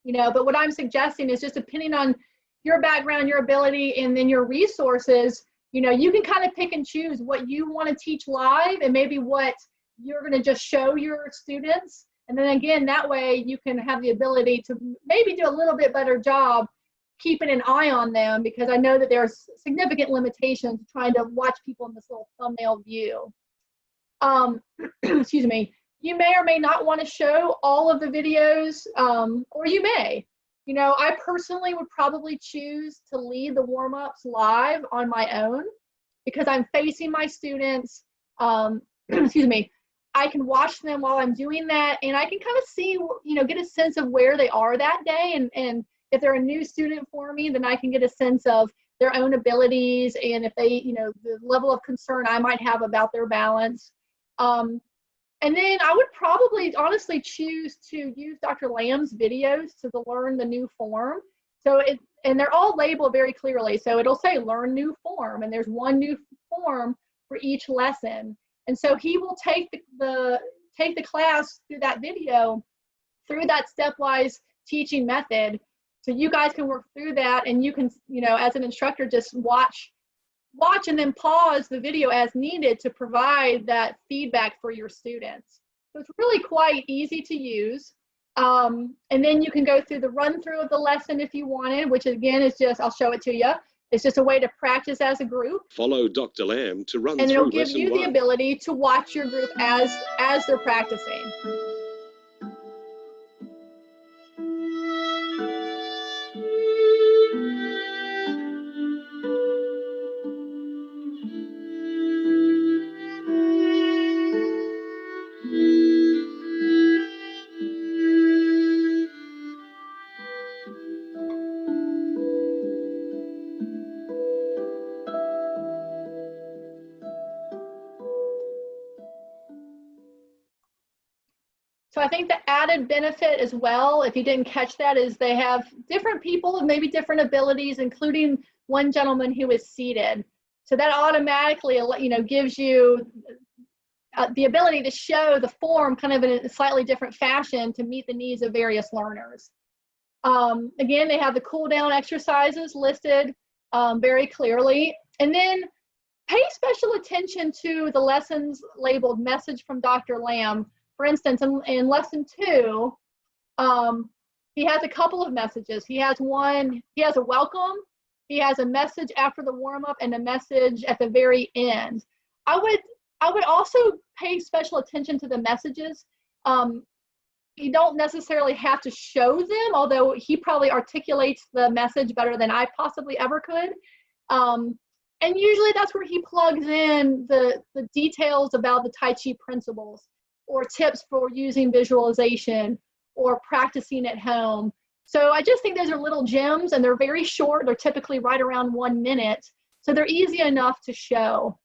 but what I'm suggesting is just depending on your background, your ability, and then your resources, you can kind of pick and choose what you want to teach live and maybe what you're going to just show your students. And then again, that way you can have the ability to maybe do a little bit better job keeping an eye on them, because I know that there's significant limitations trying to watch people in this little thumbnail view. Excuse me. You may or may not want to show all of the videos, or you may. I personally would probably choose to lead the warm-ups live on my own because I'm facing my students. Excuse me. I can watch them while I'm doing that, and I can kind of see, get a sense of where they are that day. And if they're a new student for me, then I can get a sense of their own abilities and if they, the level of concern I might have about their balance. And then I would probably honestly choose to use Dr. Lamb's videos to learn the new form. And they're all labeled very clearly. So it'll say learn new form, and there's one new form for each lesson. And so he will take the class through that video, through that stepwise teaching method. So you guys can work through that, and you can, as an instructor, just watch and then pause the video as needed to provide that feedback for your students. So it's really quite easy to use. And then you can go through the run through of the lesson if you wanted, which again is just, I'll show it to you. It's just a way to practice as a group. Follow Dr. Lamb to run and through it'll give you the ability to watch your group as they're practicing. So I think the added benefit as well, if you didn't catch that, is they have different people with maybe different abilities, including one gentleman who is seated. So that automatically, gives you the ability to show the form kind of in a slightly different fashion to meet the needs of various learners. Again, they have the cool down exercises listed very clearly. And then pay special attention to the lessons labeled message from Dr. Lamb. For instance, in lesson 2, he has a couple of messages. He has a welcome, he has a message after the warm-up, and a message at the very end. I would also pay special attention to the messages. You don't necessarily have to show them, although he probably articulates the message better than I possibly ever could. And usually that's where he plugs in the details about the Tai Chi principles, or tips for using visualization, or practicing at home. So I just think those are little gems, and they're very short. They're typically right around 1 minute. So they're easy enough to show.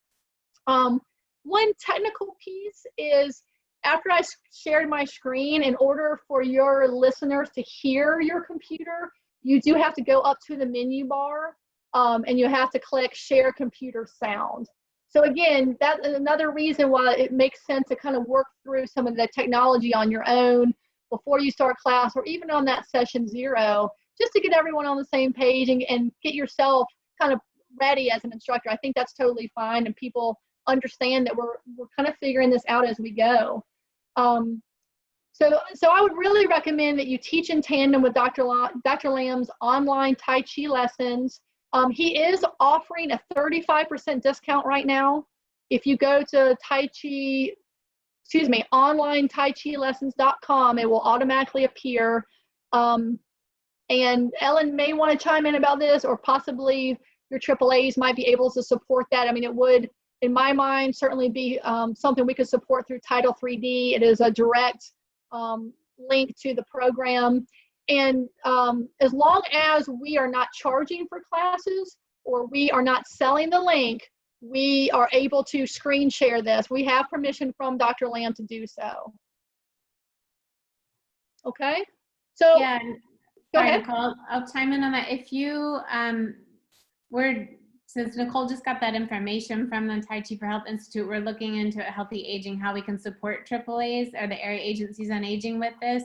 One technical piece is, after I shared my screen, in order for your listeners to hear your computer, you do have to go up to the menu bar, and you have to click Share Computer Sound. So again, that's another reason why it makes sense to kind of work through some of the technology on your own before you start class, or even on that session 0, just to get everyone on the same page and get yourself kind of ready as an instructor. I think that's totally fine, and people understand that we're kind of figuring this out as we go. So I would really recommend that you teach in tandem with Dr. Lam's online Tai Chi lessons. He is offering a 35% discount right now. If you go to onlinetaichilessons.com, it will automatically appear. And Ellen may want to chime in about this, or possibly your AAAs might be able to support that. I mean, it would, in my mind, certainly be something we could support through Title 3D. It is a direct link to the program. And as long as we are not charging for classes, or we are not selling the link, we are able to screen share this. We have permission from Dr. Lam to do so. Okay, so Yeah, go sorry, ahead. Nicole, I'll chime in on that. If you since Nicole just got that information from the Tai Chi for Health Institute, we're looking into Healthy Aging, how we can support AAAs or the area agencies on aging with this.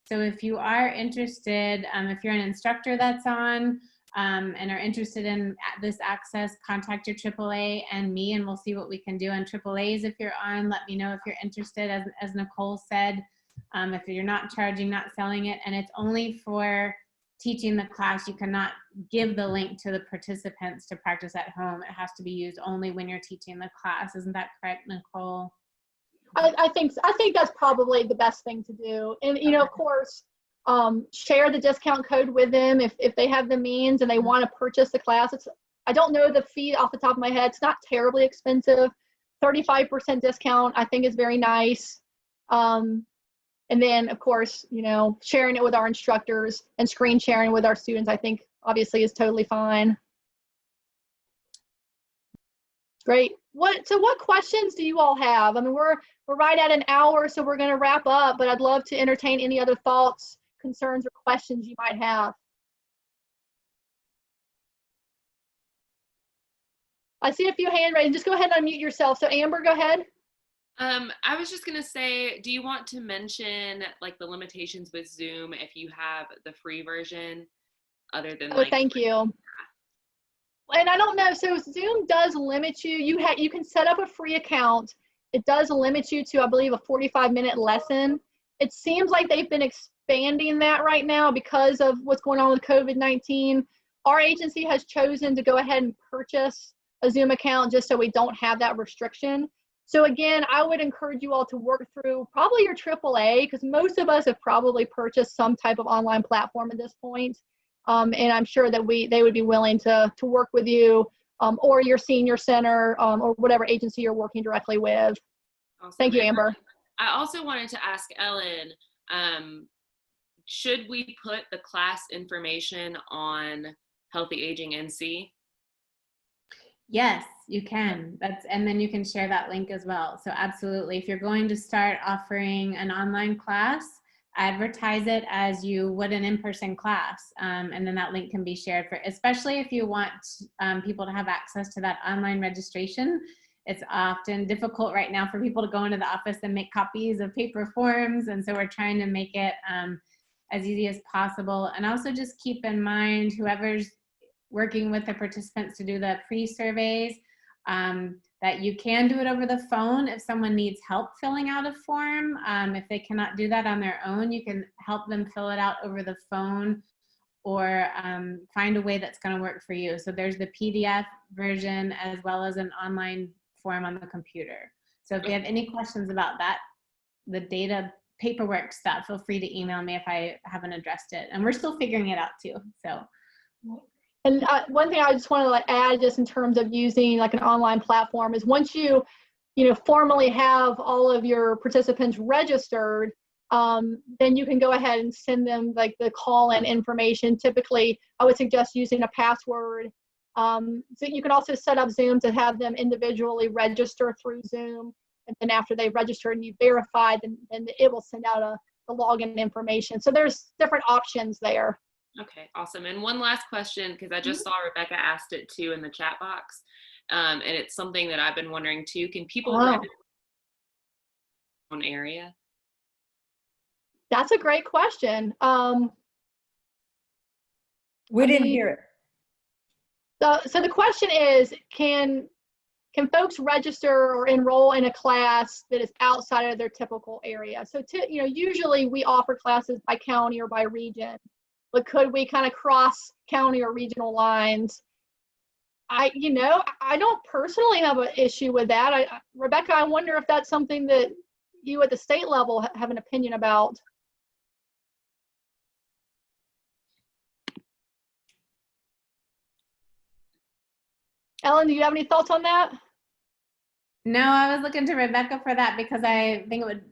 So if you are interested, if you're an instructor that's on and are interested in this access, contact your AAA and me, and we'll see what we can do. On AAAs, if you're on, let me know if you're interested. As Nicole said, if you're not charging, not selling it, and it's only for teaching the class, you cannot give the link to the participants to practice at home. It has to be used only when you're teaching the class. Isn't that correct, Nicole? I think that's probably the best thing to do. And, you know, of course, share the discount code with them if they have the means and they want to purchase the class. I don't know the fee off the top of my head. It's not terribly expensive. 35% discount, I think, is very nice. And then, of course, you know, sharing it with our instructors and screen sharing with our students, I think, obviously, is totally fine. Great. So what questions do you all have? I mean, we're right at an hour, so we're going to wrap up, but I'd love to entertain any other thoughts, concerns, or questions you might have. I see a few hand raised. Just go ahead and unmute yourself. So Amber, go ahead. I was just gonna say, do you want to mention like the limitations with Zoom if you have the free version, other than like? Thank you. And I don't know, so Zoom does limit you. You can set up a free account. It does limit you to, I believe, a 45-minute lesson. It seems like they've been expanding that right now because of what's going on with COVID-19. Our agency has chosen to go ahead and purchase a Zoom account just so we don't have that restriction. So again, I would encourage you all to work through probably your AAA, because most of us have probably purchased some type of online platform at this point. And I'm sure that they would be willing to work with you, or your senior center, or whatever agency you're working directly with. Awesome. Thank you, Amber. I also wanted to ask Ellen, should we put the class information on Healthy Aging NC? Yes, you can. And then you can share that link as well. So absolutely, if you're going to start offering an online class, advertise it as you would an in-person class. And then that link can be shared especially if you want people to have access to that online registration. It's often difficult right now for people to go into the office and make copies of paper forms. And so we're trying to make it as easy as possible. And also just keep in mind, whoever's working with the participants to do the pre-surveys, that you can do it over the phone if someone needs help filling out a form. If they cannot do that on their own, you can help them fill it out over the phone, or find a way that's going to work for you. So there's the PDF version as well as an online form on the computer. So if you have any questions about that, the data paperwork stuff, feel free to email me if I haven't addressed it. And we're still figuring it out too, so. And one thing I just want to like add, just in terms of using like an online platform, is once you formally have all of your participants registered, then you can go ahead and send them like the call-in information. Typically, I would suggest using a password. So you can also set up Zoom to have them individually register through Zoom. And then after they register and you verify, then it will send out the login information. So there's different options there. Okay, awesome. And one last question, because I just saw Rebecca asked it too in the chat box. And it's something that I've been wondering too. Can people register in their own area? That's a great question. We didn't hear it. So the question is, can folks register or enroll in a class that is outside of their typical area? So usually we offer classes by county or by region, but could we kind of cross county or regional lines? I don't personally have an issue with that. Rebecca, I wonder if that's something that you at the state level have an opinion about. Ellen, do you have any thoughts on that? No, I was looking to Rebecca for that, because I think it would,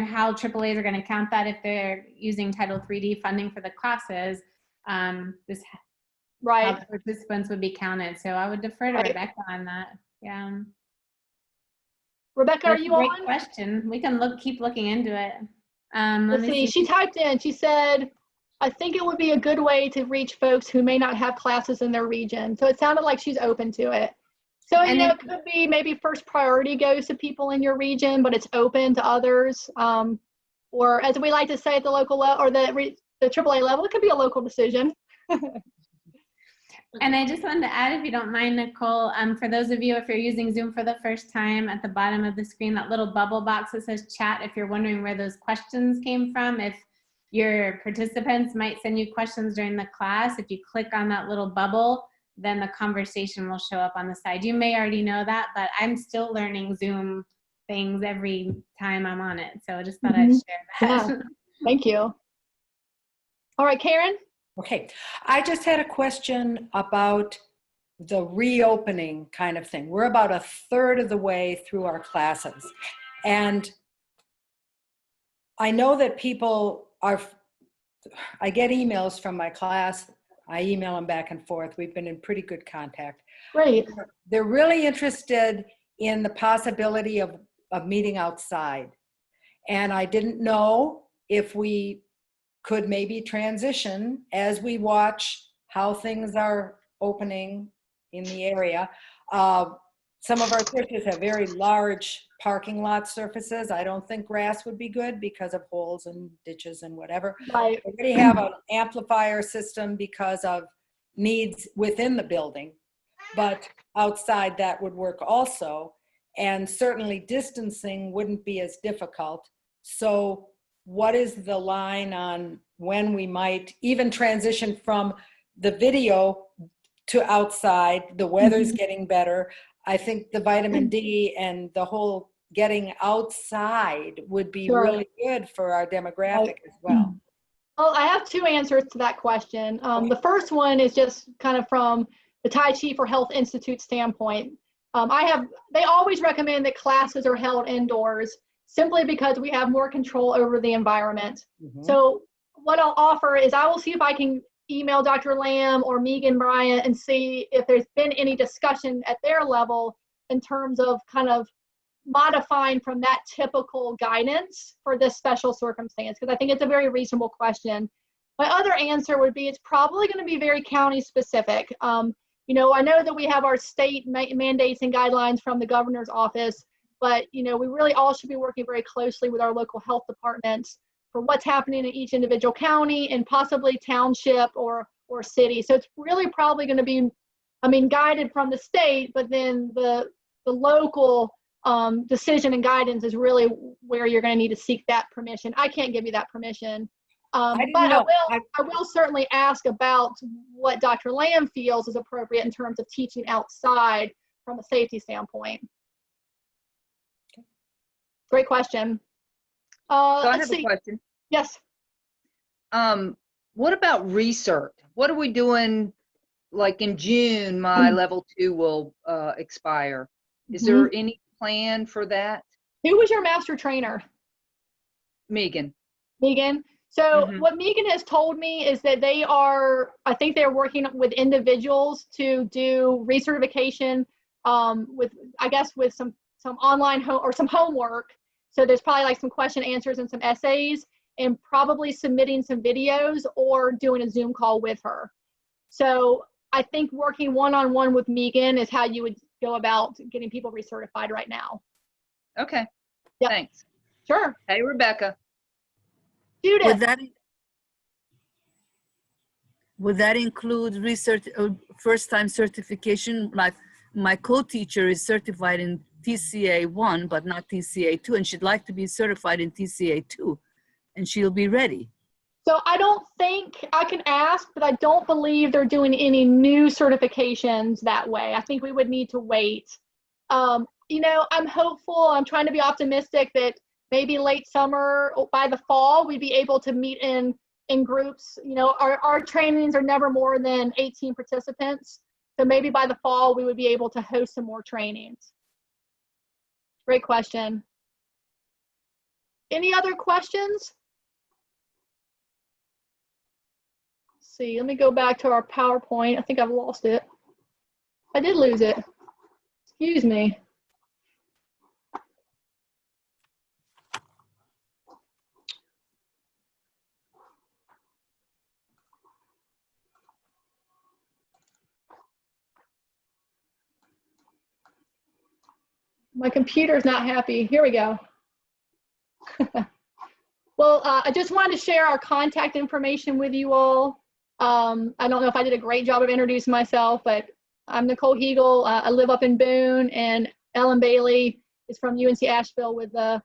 how AAAs are going to count that if they're using Title 3D funding for the classes. Just right. How the participants would be counted. So I would defer to Rebecca on that. Yeah. Rebecca, That's are you a great on? question. We can keep looking into it. Let's see. She typed in, she said, I think it would be a good way to reach folks who may not have classes in their region. So it sounded like she's open to it. So, it could be maybe first priority goes to people in your region, but it's open to others. Or as we like to say at the local level, or the AAA level, it could be a local decision. And I just wanted to add, if you don't mind, Nicole, for those of you, if you're using Zoom for the first time, at the bottom of the screen, that little bubble box that says chat, if you're wondering where those questions came from, if your participants might send you questions during the class, if you click on that little bubble, then the conversation will show up on the side. You may already know that, but I'm still learning Zoom things every time I'm on it. So I just thought I'd share that. Yeah. Thank you. All right, Karen. Okay, I just had a question about the reopening kind of thing. We're about a third of the way through our classes. And I know that people I get emails from my class. I email them back and forth. We've been in pretty good contact. Great. They're really interested in the possibility of meeting outside. And I didn't know if we could maybe transition as we watch how things are opening in the area. Some of our churches have very large parking lot surfaces. I don't think grass would be good because of holes and ditches and whatever. Right. We already have an amplifier system because of needs within the building, but outside that would work also. And certainly distancing wouldn't be as difficult. So what is the line on when we might even transition from the video to outside? The weather's getting better. I think the vitamin D and the whole getting outside would be really good for our demographic as well. Well, I have two answers to that question. The first one is just kind of from the Tai Chi for Health Institute standpoint. They always recommend that classes are held indoors, simply because we have more control over the environment. So what I'll offer is I will see if I can email Dr. Lamb or Megan Bryant and see if there's been any discussion at their level in terms of kind of modifying from that typical guidance for this special circumstance, because I think it's a very reasonable question. My other answer would be it's probably going to be very county specific. I know that we have our state mandates and guidelines from the governor's office, but we really all should be working very closely with our local health departments for what's happening in each individual county and possibly township or city. So it's really probably going to be I mean, guided from the state, but then the local decision and guidance is really where you're going to need to seek that permission. I can't give you that permission. But I will certainly ask about what Dr. Lamb feels is appropriate in terms of teaching outside from a safety standpoint. Okay. Great question. So I Let's have see. a question. Yes. What about research? What are we doing? Like in June, my level 2 will expire. Is there any plan for that? Who was your master trainer? Megan. Megan. So what Megan has told me is that they are, I think they're working with individuals to do recertification with, I guess, with some online or some homework. So there's probably like some question answers and some essays, and probably submitting some videos or doing a Zoom call with her. So I think working one-on-one with Megan is how you would go about getting people recertified right now. Okay. Yep. Thanks. Sure. Hey, Rebecca. Judith. Would that include research, first-time certification? Like my co-teacher is certified in TCA 1, but not TCA 2, and she'd like to be certified in TCA 2, and she'll be ready. So I don't think, I can ask, but I don't believe they're doing any new certifications that way. I think we would need to wait. You know, I'm hopeful, I'm trying to be optimistic that maybe late summer, by the fall, we'd be able to meet in groups. You know, our trainings are never more than 18 participants. So maybe by the fall, we would be able to host some more trainings. Great question. Any other questions? Let's see, let me go back to our PowerPoint. I think I've lost it. I did lose it. Excuse me. My computer's not happy. Here we go. Well, I just wanted to share our contact information with you all. I don't know if I did a great job of introducing myself, but I'm Nicole Hiegl. I live up in Boone, and Ellen Bailey is from UNC-Asheville with the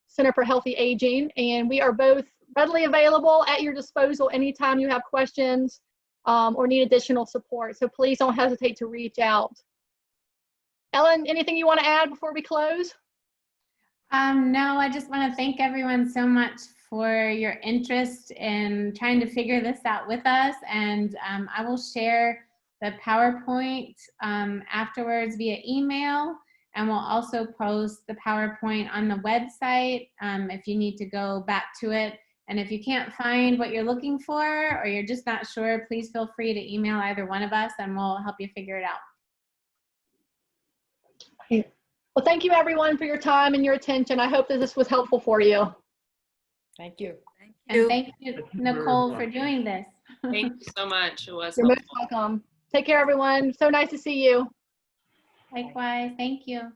Center for Healthy Aging. And we are both readily available at your disposal anytime you have questions or need additional support. So please don't hesitate to reach out. Ellen, anything you want to add before we close? No, I just want to thank everyone so much for your interest in trying to figure this out with us. And I will share the PowerPoint afterwards via email. And we'll also post the PowerPoint on the website if you need to go back to it. And if you can't find what you're looking for, or you're just not sure, please feel free to email either one of us and we'll help you figure it out. Well, thank you everyone for your time and your attention. I hope that this was helpful for you. Thank you. And thank you, Nicole, for doing this. Thank you so much. It was You're most helpful. welcome. Take care, everyone. So nice to see you. Likewise, thank you.